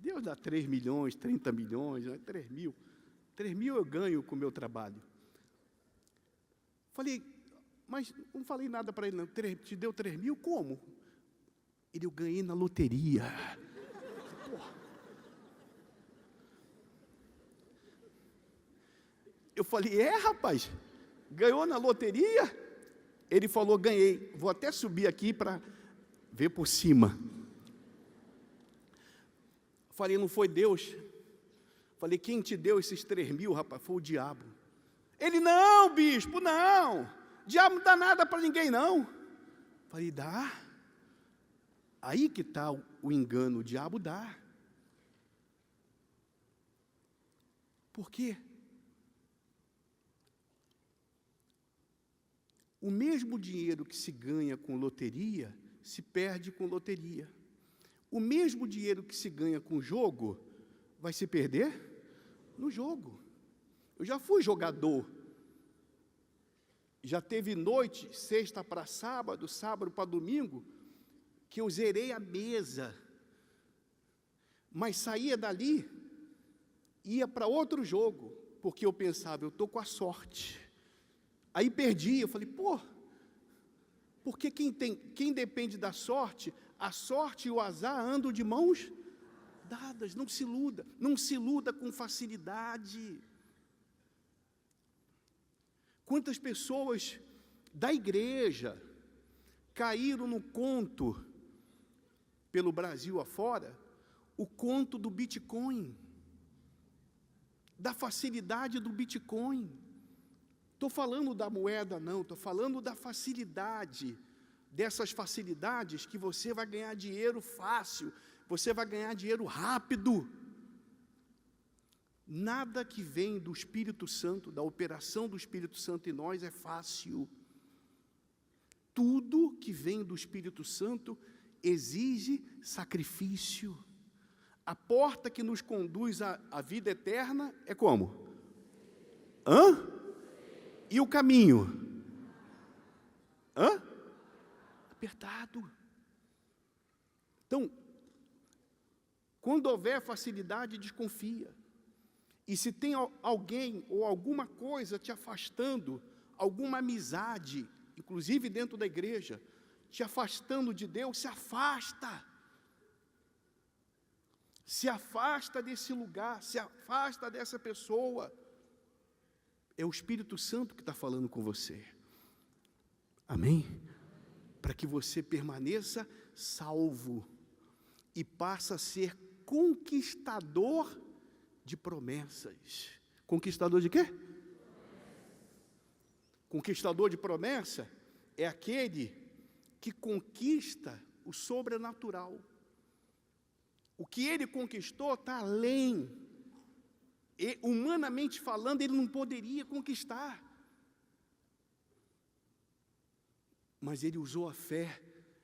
Deus dá 3 milhões, 30 milhões, 3 mil. 3.000 eu ganho com o meu trabalho. Falei, mas não falei nada para ele, não. Te deu 3.000? Como? Ele, eu ganhei na loteria. Porra. Eu falei, rapaz, ganhou na loteria? Ele falou, ganhei. Vou até subir aqui para ver por cima. Falei, não foi Deus? Falei, quem te deu esses 3.000, rapaz? Foi o diabo. Ele, não, bispo, não. Diabo não dá nada para ninguém, não. Falei, dá. Aí que está o engano, o diabo dá. Por quê? O mesmo dinheiro que se ganha com loteria, se perde com loteria. O mesmo dinheiro que se ganha com jogo, vai se perder no jogo. Eu já fui jogador. Já teve noite, sexta para sábado, sábado para domingo, que eu zerei a mesa. Mas saía dali, ia para outro jogo, porque eu pensava, eu estou com a sorte. Aí perdi, eu falei, porque quem depende da sorte, a sorte e o azar andam de mãos dadas. Não se iluda com facilidade. Quantas pessoas da igreja caíram no conto, pelo Brasil afora, o conto do Bitcoin, da facilidade do Bitcoin. Estou falando da moeda, não, estou falando da facilidade, dessas facilidades que você vai ganhar dinheiro fácil, você vai ganhar dinheiro rápido. Nada que vem do Espírito Santo, da operação do Espírito Santo em nós é fácil. Tudo que vem do Espírito Santo exige sacrifício. A porta que nos conduz à vida eterna é como? E o caminho? Apertado. Então, quando houver facilidade, desconfia. E se tem alguém ou alguma coisa te afastando, alguma amizade, inclusive dentro da igreja, te afastando de Deus, se afasta. Se afasta desse lugar, se afasta dessa pessoa. É o Espírito Santo que está falando com você. Amém? Para que você permaneça salvo e passe a ser conquistador de promessas. Conquistador de quê? Conquistador de promessa é aquele que conquista o sobrenatural. O que ele conquistou está além. E, humanamente falando, ele não poderia conquistar. Mas ele usou a fé,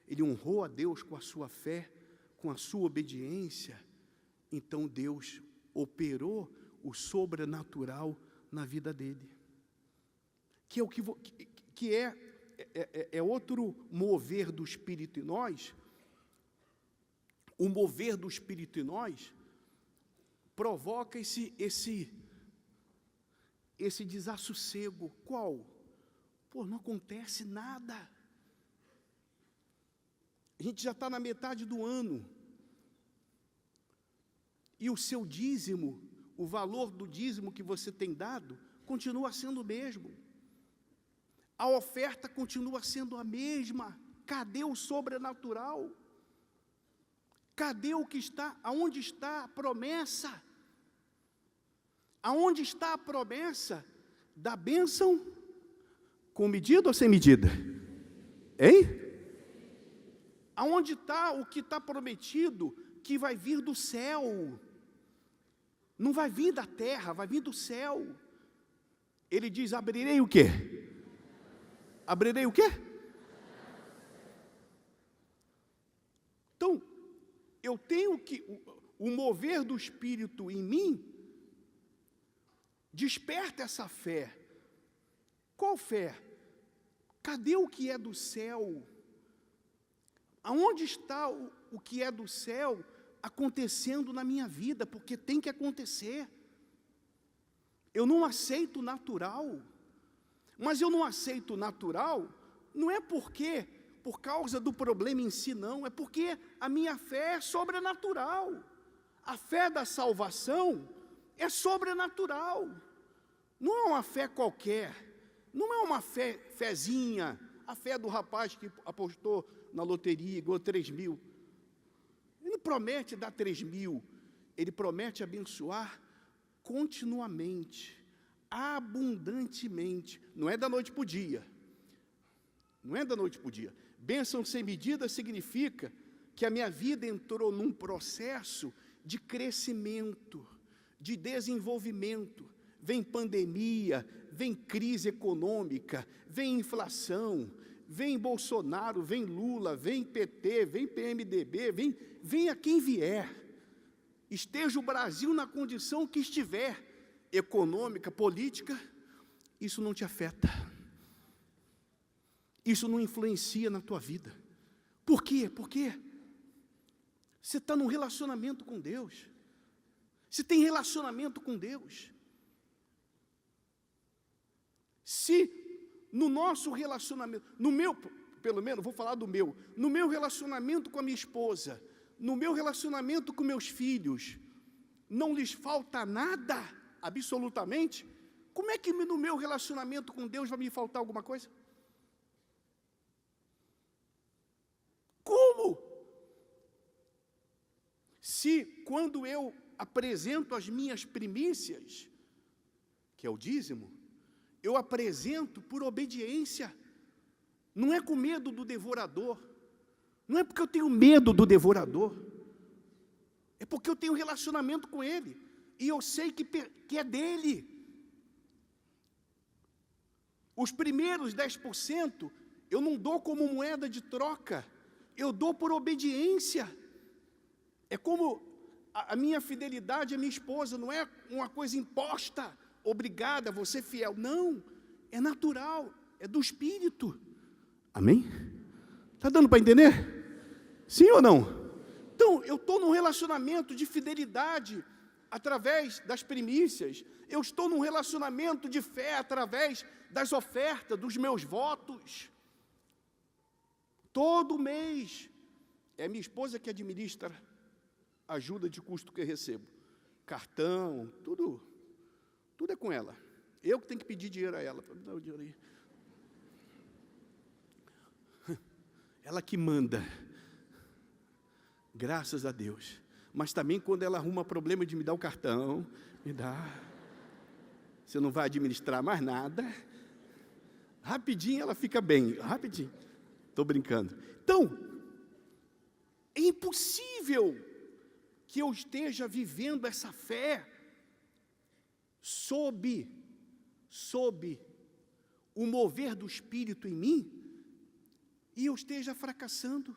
ele honrou a Deus com a sua fé, com a sua obediência. Então Deus operou o sobrenatural na vida dele. Que é o que é outro mover do Espírito em nós. O mover do Espírito em nós provoca esse desassossego. Qual? Não acontece nada. A gente já está na metade do ano. E o seu dízimo, o valor do dízimo que você tem dado, continua sendo o mesmo. A oferta continua sendo a mesma. Cadê o sobrenatural? Cadê o que está? Aonde está a promessa? Aonde está a promessa da bênção com medida ou sem medida? Hein? Aonde está o que está prometido que vai vir do céu? Não vai vir da terra, vai vir do céu. Ele diz, abrirei o quê? Abrirei o quê? Então, eu tenho que, o mover do Espírito em mim, desperta essa fé. Qual fé? Cadê o que é do céu? Aonde está o que é do céu acontecendo na minha vida? Porque tem que acontecer. Eu não aceito o natural. Mas eu não aceito o natural, não é por causa do problema em si, não. É porque a minha fé é sobrenatural. A fé da salvação é sobrenatural. Não é uma fé qualquer. Não é uma fezinha. A fé do rapaz que apostou na loteria e ganhou 3.000. Ele não promete dar 3.000. Ele promete abençoar continuamente, abundantemente. Não é da noite para o dia. Não é da noite para o dia. Bênção sem medida significa que a minha vida entrou num processo de crescimento, de desenvolvimento. Vem pandemia, vem crise econômica, vem inflação, vem Bolsonaro, vem Lula, vem PT, vem PMDB, vem a quem vier. Esteja o Brasil na condição que estiver, econômica, política, isso não te afeta. Isso não influencia na tua vida. Por quê? Porque você está num relacionamento com Deus. Você tem relacionamento com Deus. Se no nosso relacionamento, no meu, pelo menos, vou falar do meu, no meu relacionamento com a minha esposa, no meu relacionamento com meus filhos, não lhes falta nada, absolutamente, como é que no meu relacionamento com Deus vai me faltar alguma coisa? Como? Se quando eu apresento as minhas primícias, que é o dízimo, eu apresento por obediência, não é com medo do devorador, não é porque eu tenho medo do devorador, é porque eu tenho relacionamento com ele, e eu sei que é dele. Os primeiros 10%, eu não dou como moeda de troca, eu dou por obediência. É como a minha fidelidade à minha esposa, não é uma coisa imposta, obrigada, você fiel. Não, é natural, é do Espírito. Amém? Está dando para entender? Sim ou não? Então, eu estou num relacionamento de fidelidade através das primícias. Eu estou num relacionamento de fé através das ofertas, dos meus votos. Todo mês, é minha esposa que administra a ajuda de custo que eu recebo. Cartão, tudo é com ela. Eu que tenho que pedir dinheiro a ela, para me dar o dinheiro aí. Ela que manda. Graças a Deus. Mas também quando ela arruma problema de me dar o cartão, me dá. Você não vai administrar mais nada. Rapidinho ela fica bem, rapidinho. Estou brincando. Então, é impossível que eu esteja vivendo essa fé sob o mover do Espírito em mim e eu esteja fracassando.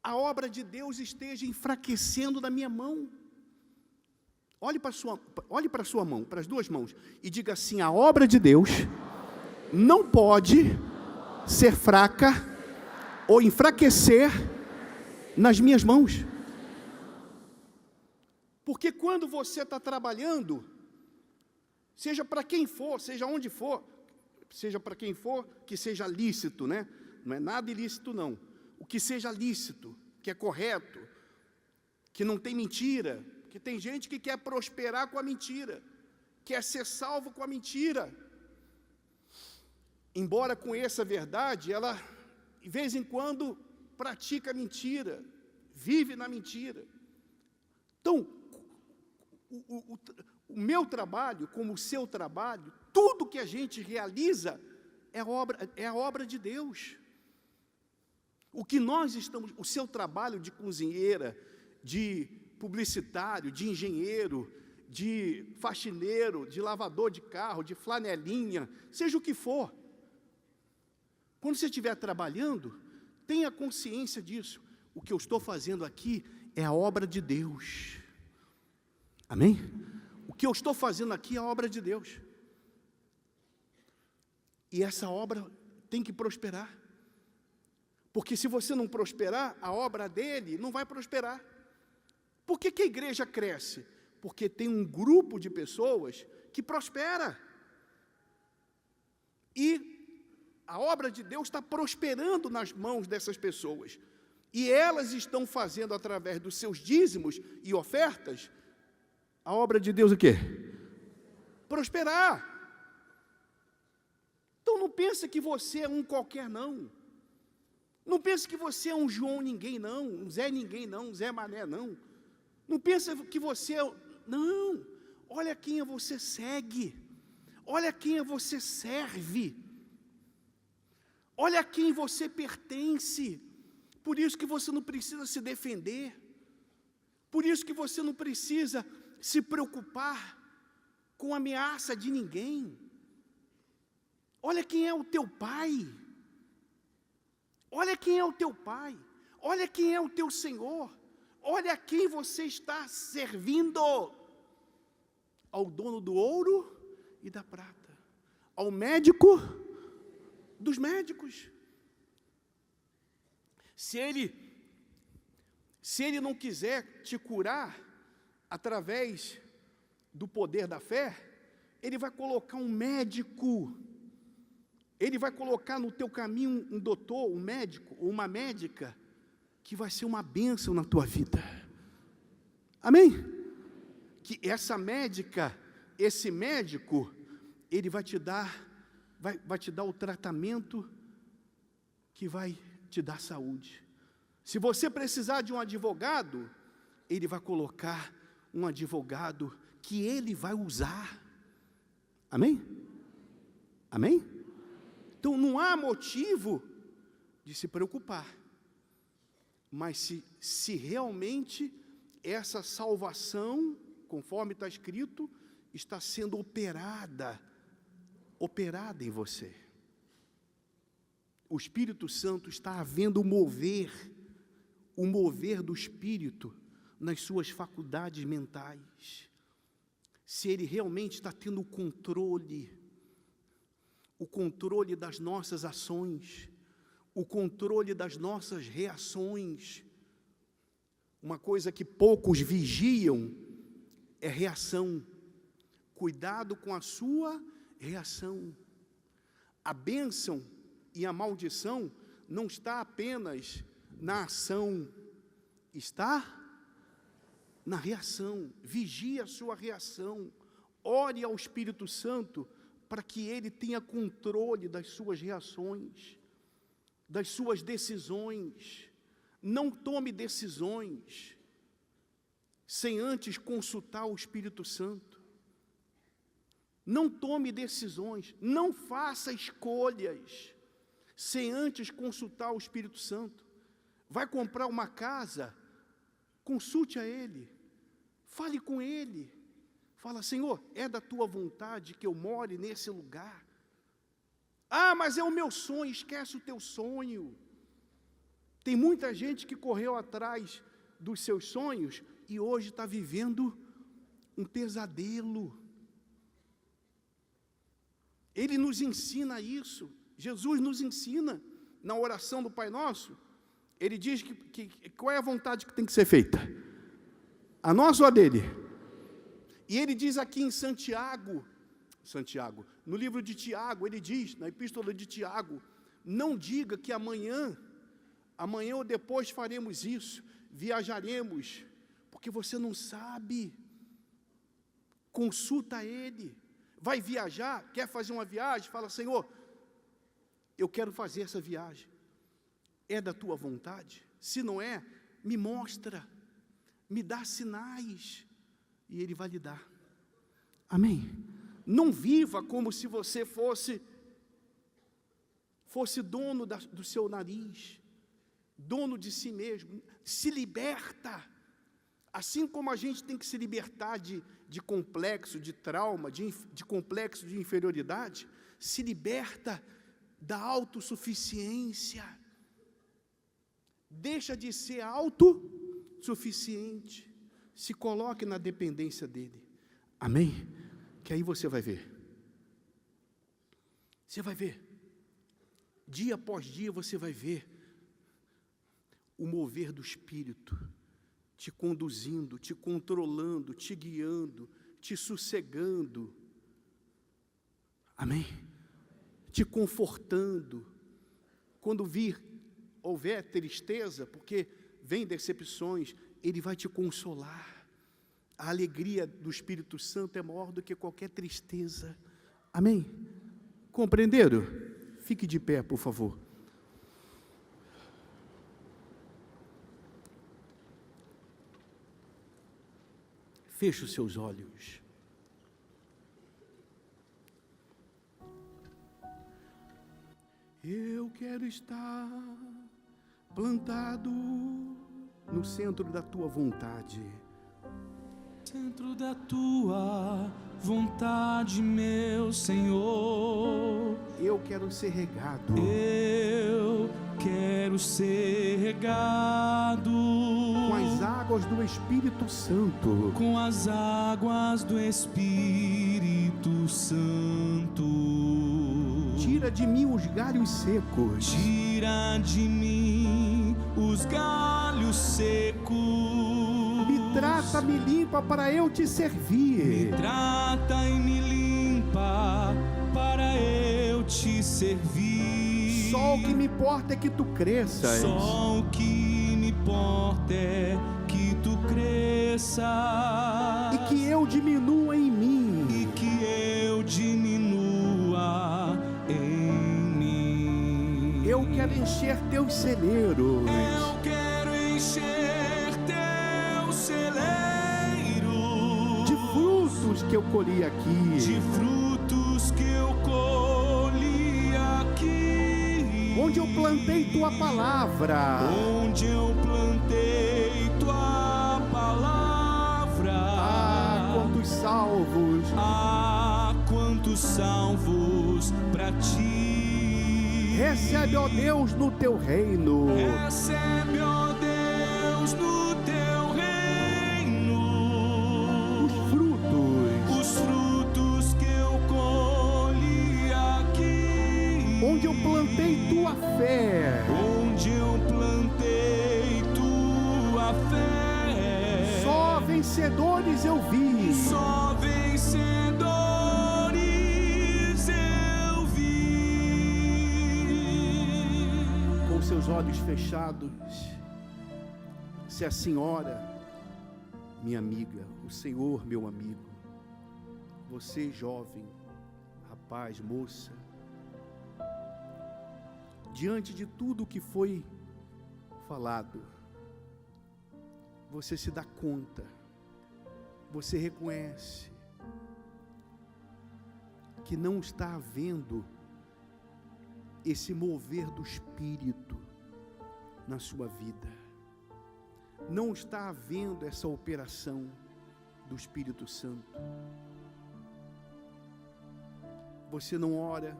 A obra de Deus esteja enfraquecendo na minha mão. Olhe para a sua mão, para as duas mãos, e diga assim: a obra de Deus não pode ser fraca ou enfraquecer nas minhas mãos. Porque quando você está trabalhando, seja para quem for, seja onde for, seja para quem for, que seja lícito, né? Não é nada ilícito, não. O que seja lícito, que é correto, que não tem mentira, que tem gente que quer prosperar com a mentira, quer ser salvo com a mentira. Embora conheça a verdade, ela, de vez em quando, pratica a mentira, vive na mentira. Então, o meu trabalho, como o seu trabalho, tudo que a gente realiza é a obra de Deus. O que nós estamos, o seu trabalho de cozinheira, de publicitário, de engenheiro, de faxineiro, de lavador de carro, de flanelinha, seja o que for. Quando você estiver trabalhando, tenha consciência disso. O que eu estou fazendo aqui é a obra de Deus. Amém? O que eu estou fazendo aqui é a obra de Deus. E essa obra tem que prosperar. Porque se você não prosperar, a obra dele não vai prosperar. Por que a igreja cresce? porque tem um grupo de pessoas que prospera. E a obra de Deus está prosperando nas mãos dessas pessoas. E elas estão fazendo, através dos seus dízimos e ofertas, a obra de Deus o quê? Prosperar. Então não pense que você é um qualquer, não. Não pense que você é um João ninguém, não. Um Zé ninguém, não. Um Zé Mané, não. Não pense que você é... Não. Olha quem você segue. Olha quem você serve. Olha a quem você pertence. Por isso que você não precisa se defender. Por isso que você não precisa se preocupar com ameaça de ninguém. Olha quem é o teu pai. Olha quem é o teu pai. Olha quem é o teu Senhor. Olha a quem você está servindo. Ao dono do ouro e da prata. Ao médico dos médicos. Se ele não quiser te curar através do poder da fé, ele vai colocar um médico, ele vai colocar no teu caminho um doutor, um médico ou uma médica, que vai ser uma bênção na tua vida. Amém? Que essa médica, esse médico, ele vai te dar o tratamento que vai te dar saúde. Se você precisar de um advogado, ele vai colocar um advogado que ele vai usar. Amém? Amém? Então não há motivo de se preocupar. Mas se realmente essa salvação, conforme está escrito, está sendo operada em você. O Espírito Santo está havendo o mover do Espírito nas suas faculdades mentais. Se ele realmente está tendo o controle das nossas ações, o controle das nossas reações. Uma coisa que poucos vigiam é reação. Cuidado com a sua reação. A bênção e a maldição não está apenas na ação, está na reação. Vigie a sua reação. Ore ao Espírito Santo para que ele tenha controle das suas reações, das suas decisões. Não tome decisões sem antes consultar o Espírito Santo. Não tome decisões, não faça escolhas sem antes consultar o Espírito Santo. Vai comprar uma casa, consulte a Ele, fale com Ele. Fala: Senhor, é da Tua vontade que eu more nesse lugar? Ah, mas é o meu sonho. Esquece o teu sonho. Tem muita gente que correu atrás dos seus sonhos e hoje está vivendo um pesadelo. Ele nos ensina isso. Jesus nos ensina na oração do Pai Nosso. Ele diz que qual é a vontade que tem que ser feita? A nossa ou a dele? E ele diz aqui em Santiago, no livro de Tiago, ele diz, na epístola de Tiago: não diga que amanhã ou depois faremos isso, viajaremos, porque você não sabe. Consulta ele. Vai viajar, quer fazer uma viagem, fala: Senhor, eu quero fazer essa viagem. É da tua vontade? Se não é, me mostra, me dá sinais, e ele vai lhe dar. Amém? Não viva como se você fosse dono do seu nariz, dono de si mesmo. Se liberta. Assim como a gente tem que se libertar de complexo, de trauma, de complexo de inferioridade, se liberta da autossuficiência. Deixa de ser autossuficiente. Se coloque na dependência dele. Amém? Que aí você vai ver. Você vai ver. Dia após dia você vai ver o mover do Espírito te conduzindo, te controlando, te guiando, te sossegando. Amém? Te confortando. Quando houver tristeza, porque vem decepções, Ele vai te consolar. A alegria do Espírito Santo é maior do que qualquer tristeza. Amém? Compreenderam? Fique de pé, por favor. Feche os seus olhos. Eu quero estar plantado no centro da tua vontade. Centro da tua vontade, meu Senhor. Eu quero ser regado. Eu quero ser regado com as águas do Espírito Santo. Com as águas do Espírito Santo. Tira de mim os galhos secos. Tira de mim os galhos secos. Me trata, me limpa para eu te servir. Me trata e me limpa para eu te servir. Só o que me importa é que tu cresças. Só o que me importa é que tu cresças. E que eu diminua em mim. E que eu diminua em mim. Eu quero encher teus celeiros. Eu quero encher teus celeiros de frutos que eu colhi aqui. De frutos que eu colhi aqui. Onde eu plantei tua palavra. Onde eu plantei tua palavra. Ah, quantos salvos. Ah, quantos salvos para ti. Recebe, ó Deus, no teu reino. Recebe, ó Deus, no teu reino. Os frutos que eu colhi aqui. Onde eu plantei tua fé. Onde eu plantei tua fé. Só vencedores eu vi. Só vencedores eu vi. Com seus olhos fechados, se a senhora, minha amiga, o Senhor, meu amigo, você jovem, rapaz, moça, diante de tudo que foi falado, você se dá conta, você reconhece que não está havendo esse mover do Espírito na sua vida, não está havendo essa operação do Espírito Santo. Você não ora,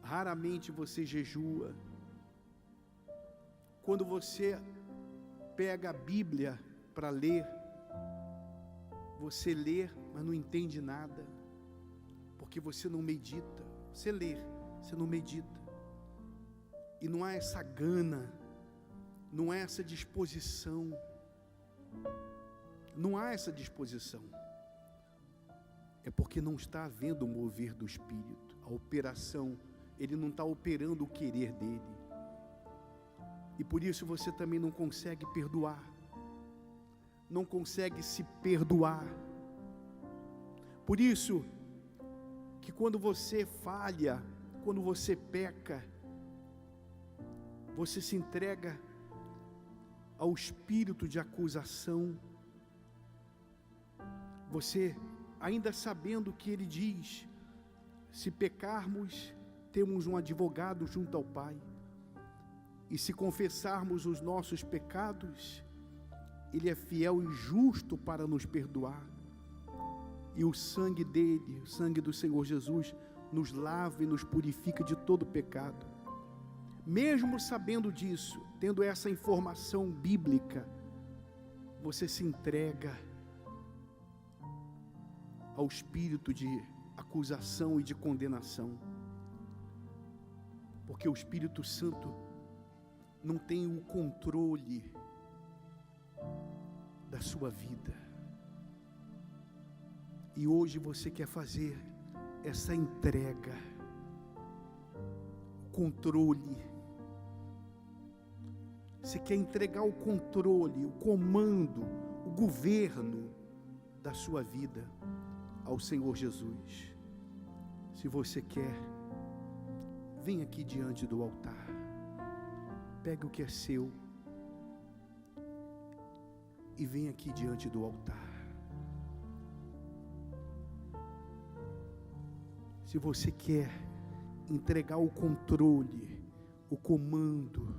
raramente você jejua. Quando você pega a Bíblia para ler, você lê, mas não entende nada, porque você não medita. Você lê, você não medita, e não há essa gana, não há essa disposição, não há essa disposição. É porque não está havendo o mover do Espírito, a operação. Ele não está operando o querer dele, e por isso você também não consegue perdoar, não consegue se perdoar. Por isso que quando você falha, quando você peca, você se entrega ao espírito de acusação. Você, ainda sabendo que ele diz, se pecarmos, temos um advogado junto ao Pai, e se confessarmos os nossos pecados, ele é fiel e justo para nos perdoar, e o sangue dele, o sangue do Senhor Jesus, nos lava e nos purifica de todo pecado. Mesmo sabendo disso, tendo essa informação bíblica, você se entrega ao espírito de acusação e de condenação, porque o Espírito Santo não tem o controle da sua vida. E hoje você quer fazer essa entrega, controle. Você quer entregar o controle, o comando, o governo da sua vida ao Senhor Jesus. Se você quer, vem aqui diante do altar. Pegue o que é seu e vem aqui diante do altar. Se você quer entregar o controle, o comando,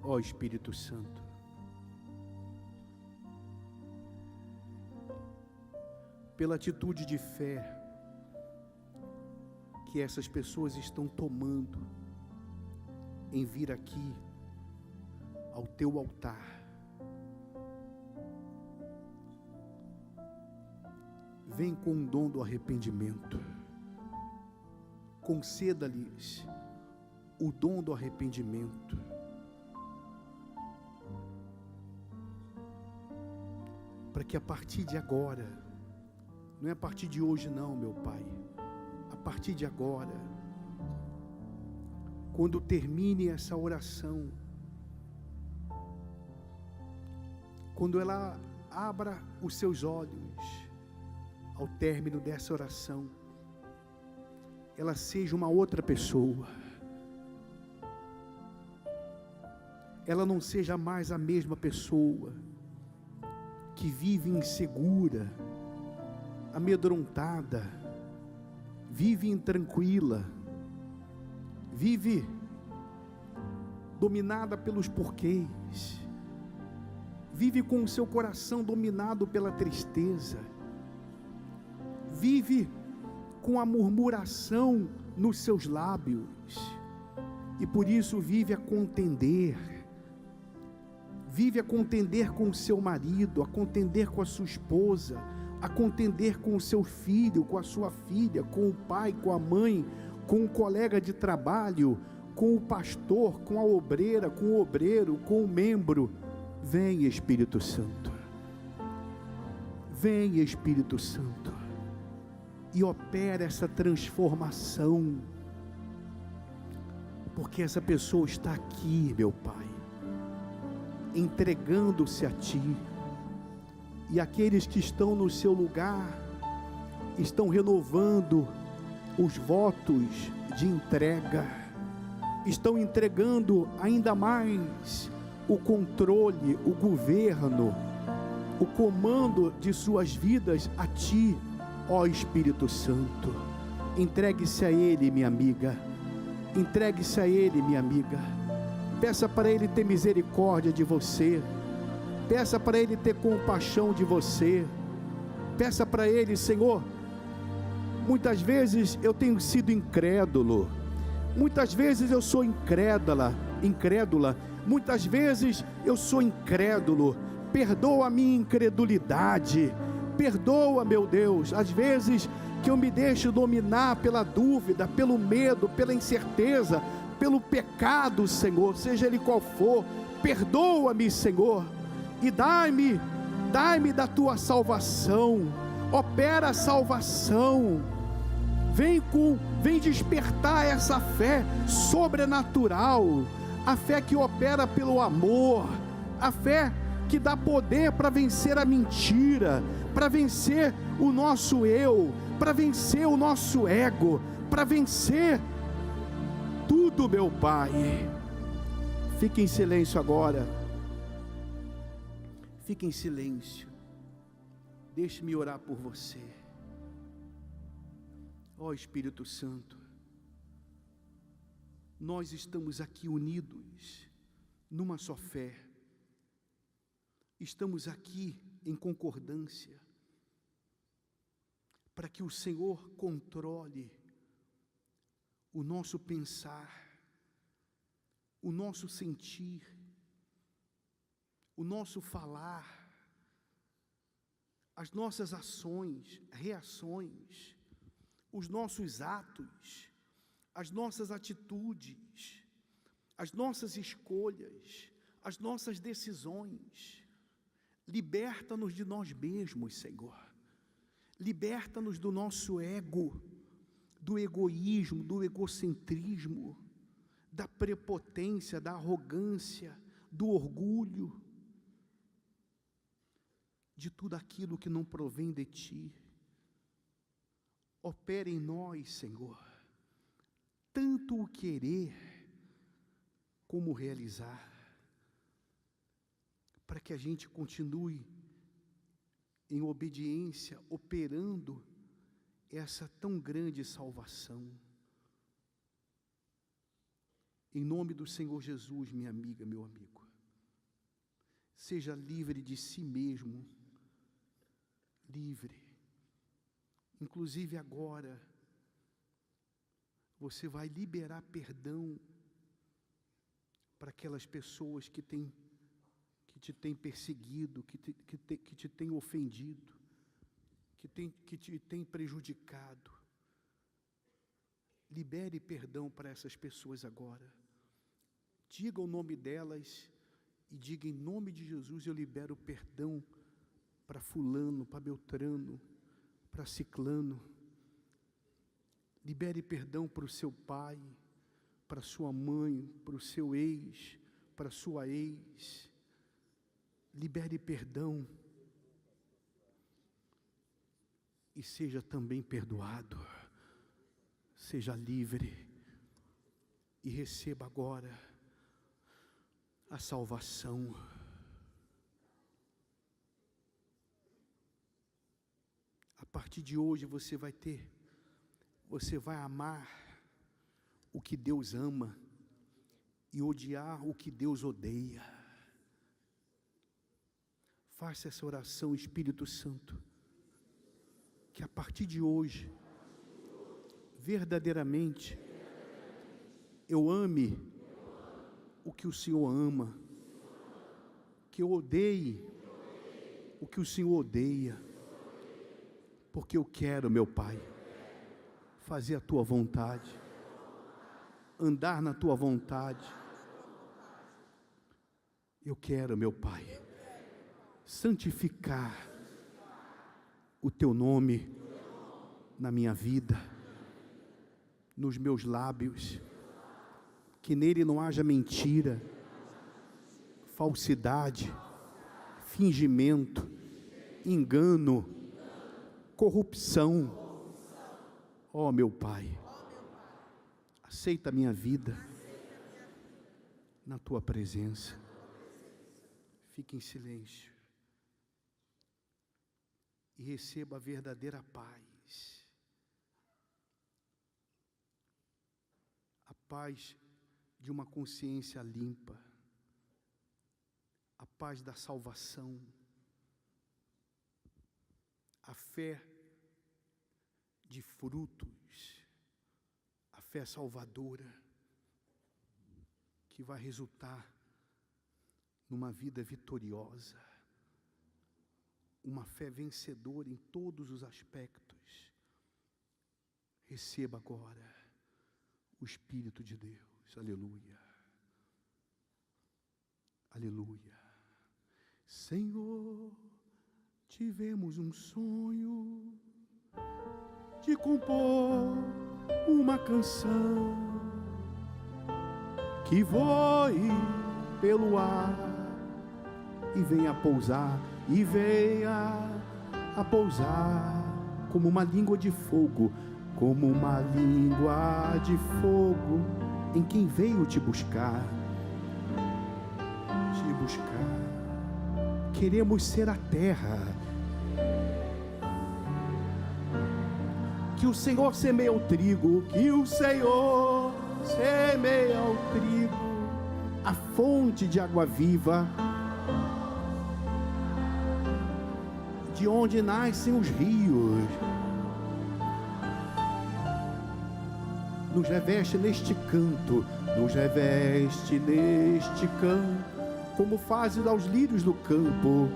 ó Espírito Santo, pela atitude de fé que essas pessoas estão tomando em vir aqui ao teu altar, vem com o dom do arrependimento, conceda-lhes o dom do arrependimento, para que a partir de agora, não é a partir de hoje não, meu Pai, a partir de agora, quando termine essa oração, quando ela abra os seus olhos, ao término dessa oração, ela seja uma outra pessoa, ela não seja mais a mesma pessoa, que vive insegura, amedrontada, vive intranquila, vive dominada pelos porquês, vive com o seu coração dominado pela tristeza, vive com a murmuração nos seus lábios, e por isso vive a contender com o seu marido, a contender com a sua esposa, a contender com o seu filho, com a sua filha, com o pai, com a mãe, com o colega de trabalho, com o pastor, com a obreira, com o obreiro, com o membro. Vem Espírito Santo, vem Espírito Santo, e opera essa transformação, porque essa pessoa está aqui, meu Pai, entregando-se a Ti, e aqueles que estão no seu lugar, estão renovando os votos de entrega, estão entregando ainda mais o controle, o governo, o comando de suas vidas a Ti, ó Espírito Santo. Entregue-se a Ele, minha amiga, entregue-se a Ele, minha amiga. Peça para Ele ter misericórdia de você, peça para Ele ter compaixão de você, peça para Ele: Senhor, muitas vezes eu tenho sido incrédulo, muitas vezes eu sou incrédula, muitas vezes eu sou incrédulo, perdoa a minha incredulidade, perdoa, meu Deus, às vezes que eu me deixo dominar pela dúvida, pelo medo, pela incerteza, pelo pecado, Senhor, seja ele qual for. Perdoa-me, Senhor, e dai-me da tua salvação. Opera a salvação, vem despertar essa fé sobrenatural, a fé que opera pelo amor, a fé que dá poder para vencer a mentira, para vencer o nosso eu, para vencer o nosso ego, para vencer tudo, meu Pai. Fique em silêncio agora, fique em silêncio, deixe-me orar por você. Ó Espírito Santo, nós estamos aqui unidos numa só fé, estamos aqui em concordância, para que o Senhor controle o nosso pensar, o nosso sentir, o nosso falar, as nossas ações, reações, os nossos atos, as nossas atitudes, as nossas escolhas, as nossas decisões. Liberta-nos de nós mesmos, Senhor. Liberta-nos do nosso ego, do egoísmo, do egocentrismo, da prepotência, da arrogância, do orgulho, de tudo aquilo que não provém de Ti. Opera em nós, Senhor, tanto o querer como o realizar, para que a gente continue em obediência, operando essa tão grande salvação. Em nome do Senhor Jesus, minha amiga, meu amigo, seja livre de si mesmo, livre. Inclusive agora, você vai liberar perdão para aquelas pessoas que te têm perseguido, que te têm ofendido, que te têm prejudicado. Libere perdão para essas pessoas agora. Diga o nome delas e diga: em nome de Jesus eu libero perdão para fulano, para Beltrano, para Ciclano. Libere perdão para o seu pai, para a sua mãe, para o seu ex, para a sua ex. Libere perdão e seja também perdoado. Seja livre e receba agora a salvação. A partir de hoje você vai amar o que Deus ama e odiar o que Deus odeia. Faça essa oração, Espírito Santo, que a partir de hoje, verdadeiramente, eu ame o que o Senhor ama, que eu odeie o que o Senhor odeia, porque eu quero, meu Pai, fazer a Tua vontade, andar na Tua vontade. Eu quero, meu Pai, santificar o Teu nome na minha vida, nos meus lábios, que nele não haja mentira, falsidade, fingimento, engano, corrupção. Ó meu Pai, aceita a minha vida na Tua presença. Fique em silêncio e receba a verdadeira paz. A paz de uma consciência limpa, a paz da salvação, a fé de frutos, a fé salvadora, que vai resultar numa vida vitoriosa, uma fé vencedora em todos os aspectos. Receba agora o Espírito de Deus. Aleluia, aleluia. Senhor, tivemos um sonho de compor uma canção que voe pelo ar e venha pousar, e venha a pousar como uma língua de fogo, como uma língua de fogo em quem veio te buscar, te buscar. Queremos ser a terra que o Senhor semeia o trigo, que o Senhor semeia o trigo, a fonte de água viva, de onde nascem os rios. Nos reveste neste canto, nos reveste neste canto, como fazes aos lírios do campo.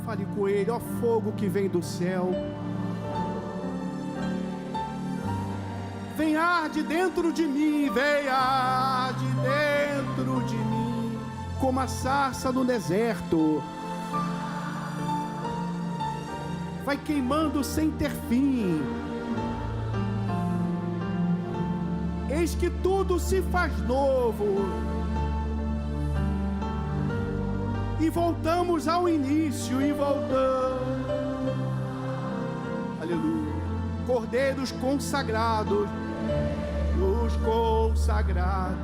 Fale com ele, ó fogo que vem do céu, vem arde dentro de mim, vem arde dentro de mim, como a sarça no deserto, vai queimando sem ter fim. Eis que tudo se faz novo, e voltamos ao início, e voltamos, aleluia, cordeiros consagrados, os consagrados,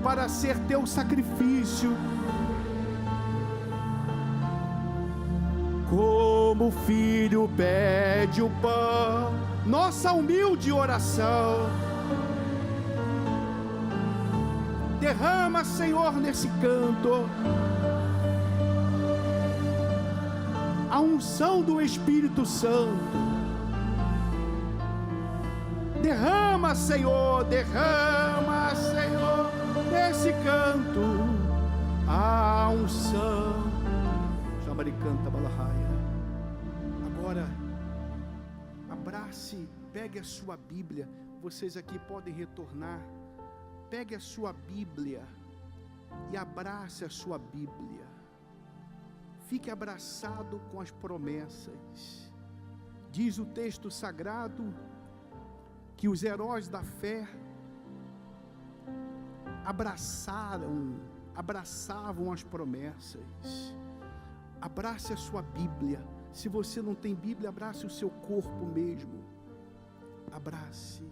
para ser teu sacrifício, como o filho pede o pão, nossa humilde oração, derrama, Senhor, nesse canto, a unção do Espírito Santo. Derrama, Senhor, nesse canto, a unção. Chamaricanta Balahaya. Agora, abrace, pegue a sua Bíblia. Vocês aqui podem retornar. Pegue a sua Bíblia e abrace a sua Bíblia. Fique abraçado com as promessas. Diz o texto sagrado que os heróis da fé abraçavam as promessas. Abrace a sua Bíblia. Se você não tem Bíblia, abrace o seu corpo mesmo. Abrace.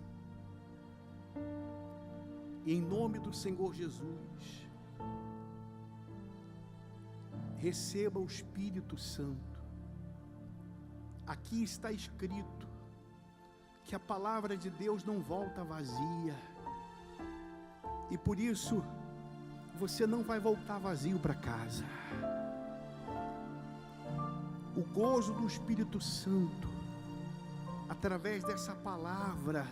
E em nome do Senhor Jesus, receba o Espírito Santo. Aqui está escrito que a palavra de Deus não volta vazia, e por isso você não vai voltar vazio para casa. O gozo do Espírito Santo, através dessa palavra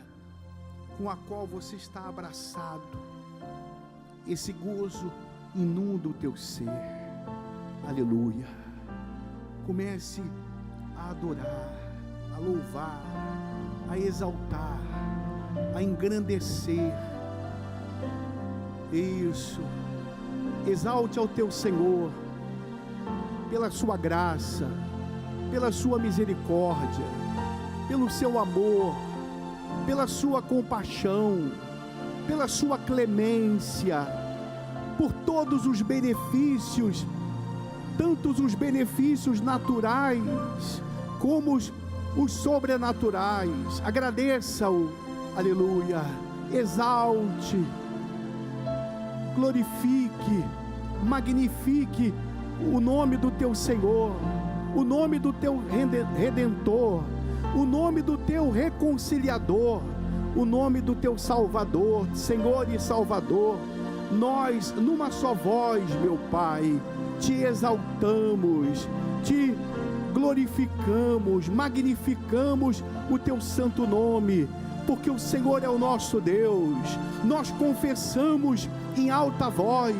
com a qual você está abraçado, esse gozo inunda o teu ser. Aleluia. Comece a adorar, a louvar, a exaltar, a engrandecer. Isso. Exalte ao teu Senhor pela sua graça, pela sua misericórdia, pelo seu amor, pela sua compaixão, pela sua clemência, por todos os benefícios, tanto os benefícios naturais como os sobrenaturais. Agradeça-o, aleluia, exalte, glorifique, magnifique o nome do teu Senhor, o nome do teu Redentor, o nome do teu Reconciliador, o nome do teu Salvador, Senhor e Salvador. Nós, numa só voz, meu Pai, te exaltamos, te glorificamos, magnificamos o teu santo nome, porque o Senhor é o nosso Deus. Nós confessamos em alta voz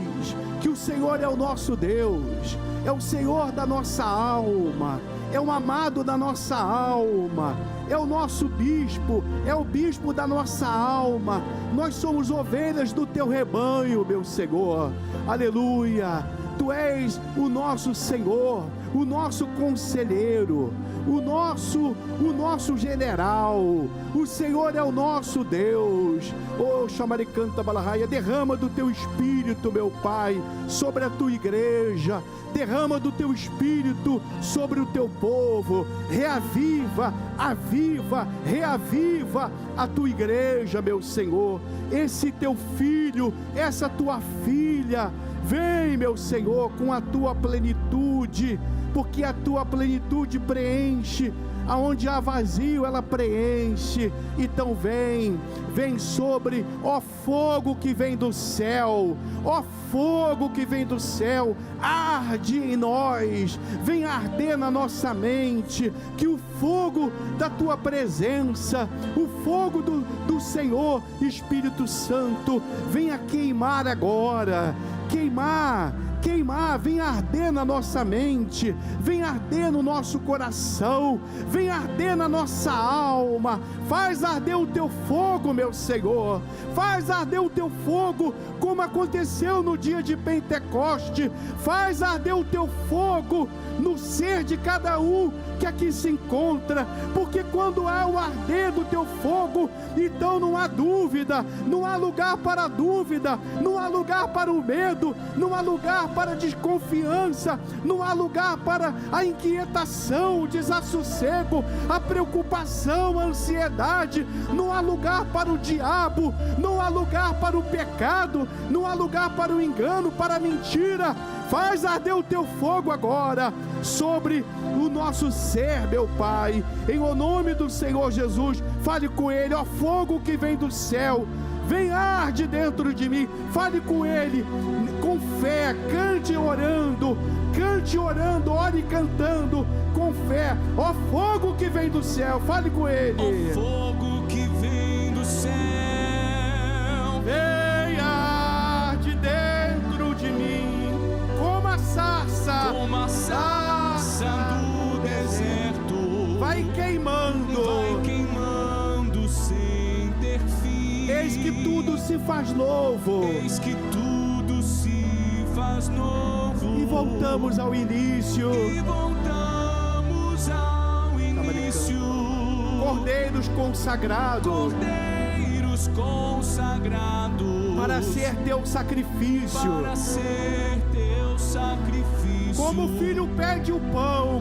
que o Senhor é o nosso Deus, é o Senhor da nossa alma, é o amado da nossa alma, é o nosso bispo, é o bispo da nossa alma. Nós somos ovelhas do teu rebanho, meu Senhor, aleluia. Tu és o nosso Senhor, o nosso conselheiro, o nosso general. O Senhor é o nosso Deus. Oh, Chamaricanta Balahaya, derrama do teu Espírito, meu Pai, sobre a tua igreja. Derrama do teu Espírito sobre o teu povo. Reaviva, reaviva a tua igreja, meu Senhor. Esse teu filho, essa tua filha, vem, meu Senhor, com a tua plenitude, porque a tua plenitude preenche. Aonde há vazio, ela preenche. Então vem sobre, ó fogo que vem do céu, ó fogo que vem do céu, arde em nós, vem arder na nossa mente, que o fogo da tua presença, o fogo do Senhor Espírito Santo, venha queimar agora, queimar, vem arder na nossa mente, vem arder no nosso coração, vem arder na nossa alma. Faz arder o teu fogo, meu meu Senhor. Faz arder o teu fogo, como aconteceu no dia de Pentecoste. Faz arder o teu fogo no ser de cada um que aqui se encontra, porque quando há o arder do teu fogo, então não há dúvida, não há lugar para a dúvida, não há lugar para o medo, não há lugar para a desconfiança, não há lugar para a inquietação, o desassossego, a preocupação, a ansiedade, não há lugar para o diabo, não há lugar para o pecado, não há lugar para o engano, para a mentira. Faz arder o teu fogo agora sobre o nosso ser, meu Pai, em o nome do Senhor Jesus. Fale com Ele, ó fogo que vem do céu, vem arde dentro de mim. Fale com Ele com fé, cante orando, ore cantando com fé. Ó fogo que vem do céu, fale com Ele. Ó fogo que vem do céu, vem arde dentro de mim, como a sarça do deserto, vai queimando sem ter fim. Eis que tudo se faz novo, e voltamos ao início, cordeiros consagrados, para ser teu sacrifício, como o filho pede o pão,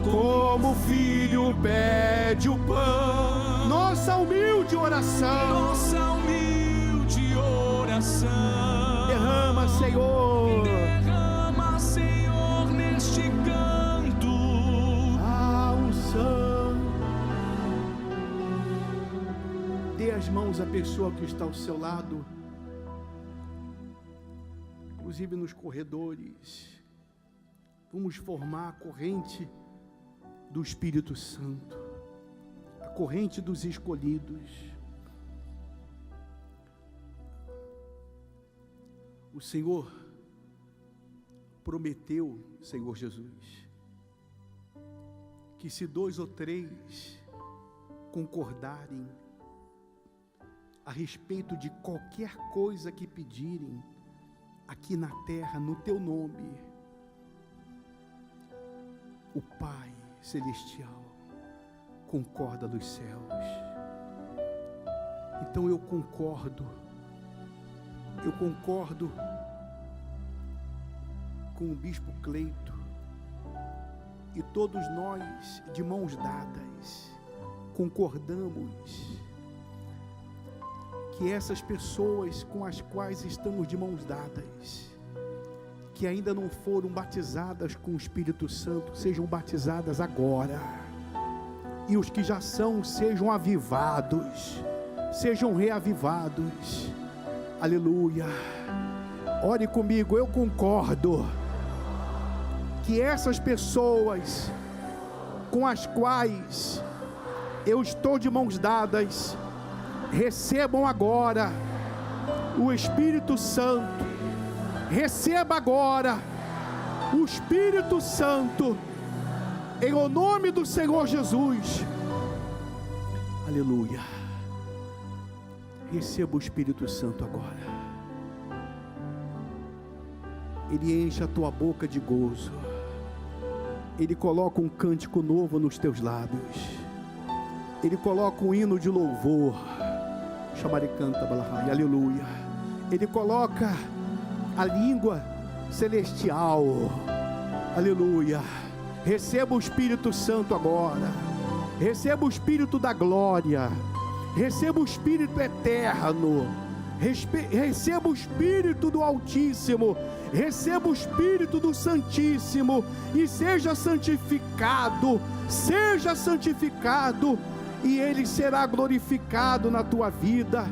nossa humilde oração, derrama, Senhor, neste canto a unção. Dê as mãos à pessoa que está ao seu lado, inclusive nos corredores. Vamos formar a corrente do Espírito Santo, a corrente dos escolhidos. O Senhor prometeu, Senhor Jesus, que se 2 ou 3 concordarem a respeito de qualquer coisa que pedirem aqui na terra, no teu nome, o Pai Celestial concorda nos céus. Então eu concordo com o bispo Cleito e todos nós, de mãos dadas, concordamos que essas pessoas com as quais estamos de mãos dadas, que ainda não foram batizadas com o Espírito Santo, sejam batizadas agora, e os que já são, sejam avivados, sejam reavivados. Aleluia. Ore comigo. Eu concordo que essas pessoas com as quais eu estou de mãos dadas recebam agora o Espírito Santo. Receba agora o Espírito Santo, em o nome do Senhor Jesus. Aleluia. Receba o Espírito Santo agora. Ele enche a tua boca de gozo. Ele coloca um cântico novo nos teus lábios. Ele coloca um hino de louvor. Chamaricanta balahai. Aleluia. Ele coloca a língua celestial. Aleluia. Receba o Espírito Santo agora. Receba o Espírito da glória. Receba o Espírito eterno. Receba o Espírito do Altíssimo. Receba o Espírito do Santíssimo. E seja santificado. Seja santificado. E Ele será glorificado na tua vida.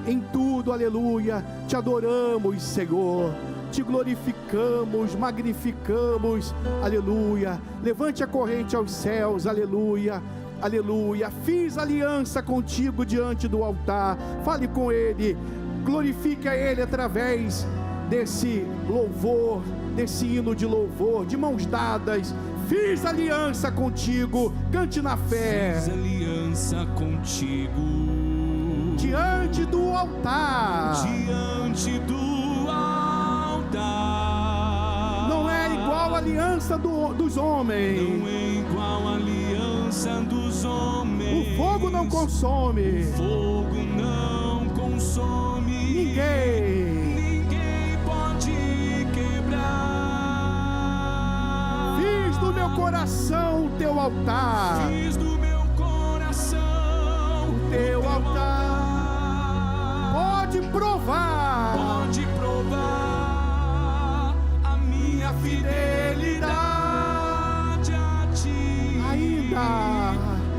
Em tudo, aleluia. Te adoramos, Senhor. Te glorificamos, magnificamos, aleluia. Levante a corrente aos céus, aleluia, aleluia. Fiz aliança contigo diante do altar. Fale com Ele, glorifique a Ele através desse louvor, desse hino de louvor, de mãos dadas. Fiz aliança contigo, cante na fé. Fiz aliança contigo diante do altar. Diante do altar. Não é igual a aliança dos homens. Não é igual a aliança dos homens. O fogo não consome. O fogo não consome. Ninguém pode quebrar. Fiz do meu coração o teu altar. Fiz do meu coração o teu altar. Pode provar. Pode provar a minha fidelidade a ti.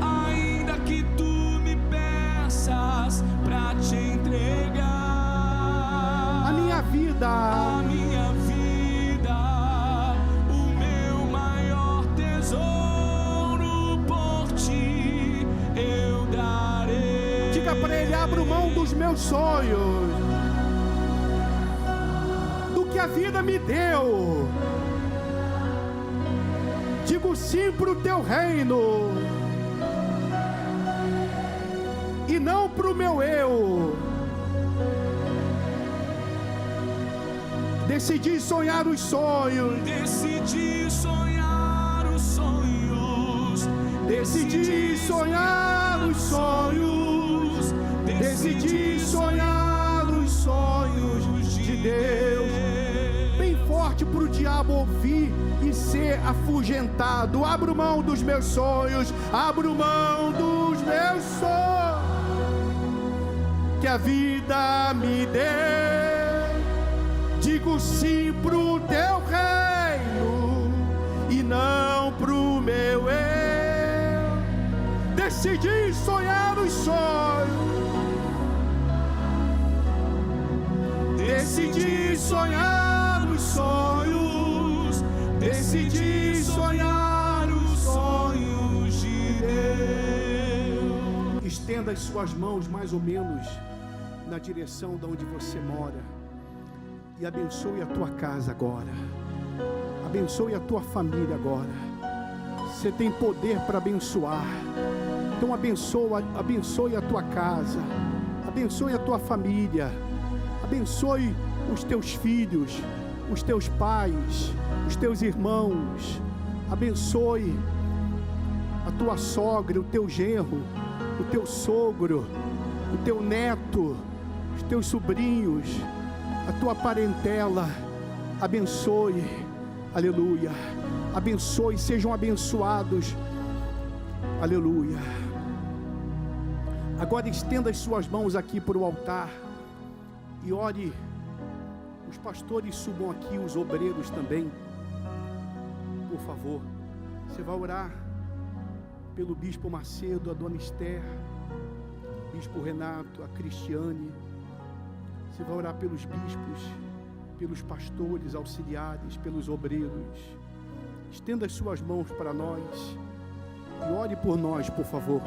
Ainda que tu me peças pra te entregar a minha vida, o meu maior tesouro por ti eu darei. Diga para ele: abro mão dos meus sonhos, do que a vida me deu. Digo sim pro teu reino e não pro meu eu. Decidi sonhar os sonhos. Decidi sonhar os sonhos. Decidi sonhar os sonhos. Decidi sonhar os sonhos de Deus. Bem forte pro diabo ouvir e ser afugentado. Abro mão dos meus sonhos. Abro mão dos meus sonhos que a vida me deu. Digo sim pro teu reino e não pro meu eu. Decidi sonhar os sonhos. Decidi sonhar os sonhos. Decidi sonhar os sonhos de Deus. Estenda as suas mãos mais ou menos na direção de onde você mora. E abençoe a tua casa agora. Abençoe a tua família agora. Você tem poder para abençoar. Então abençoe a tua casa. Abençoe a tua família. Abençoe os teus filhos, os teus pais, os teus irmãos. Abençoe a tua sogra, o teu genro, o teu sogro, o teu neto, os teus sobrinhos, a tua parentela. Abençoe, aleluia. Abençoe, sejam abençoados, aleluia. Agora estenda as suas mãos aqui para o altar e ore. Os pastores subam aqui, os obreiros também, por favor. Você vai orar pelo bispo Macedo, a dona Esther, bispo Renato, a Cristiane. Você vai orar pelos bispos, pelos pastores auxiliares, pelos obreiros. Estenda as suas mãos para nós e ore por nós, por favor.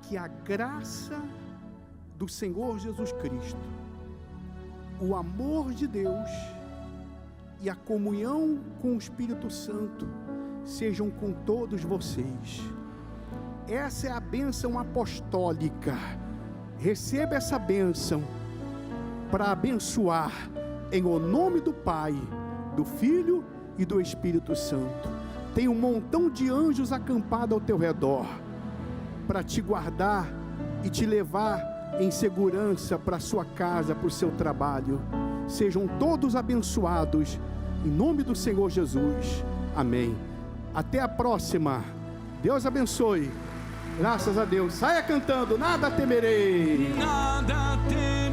Que a graça do Senhor Jesus Cristo, o amor de Deus e a comunhão com o Espírito Santo sejam com todos vocês. Essa é a bênção apostólica. Receba essa bênção para abençoar em o nome do Pai, do Filho e do Espírito Santo. Tem um montão de anjos acampados ao teu redor para te guardar e te levar em segurança para a sua casa, para o seu trabalho. Sejam todos abençoados em nome do Senhor Jesus. Amém. Até a próxima. Deus abençoe. Graças a Deus. Saia cantando: nada temerei. Nada temerei.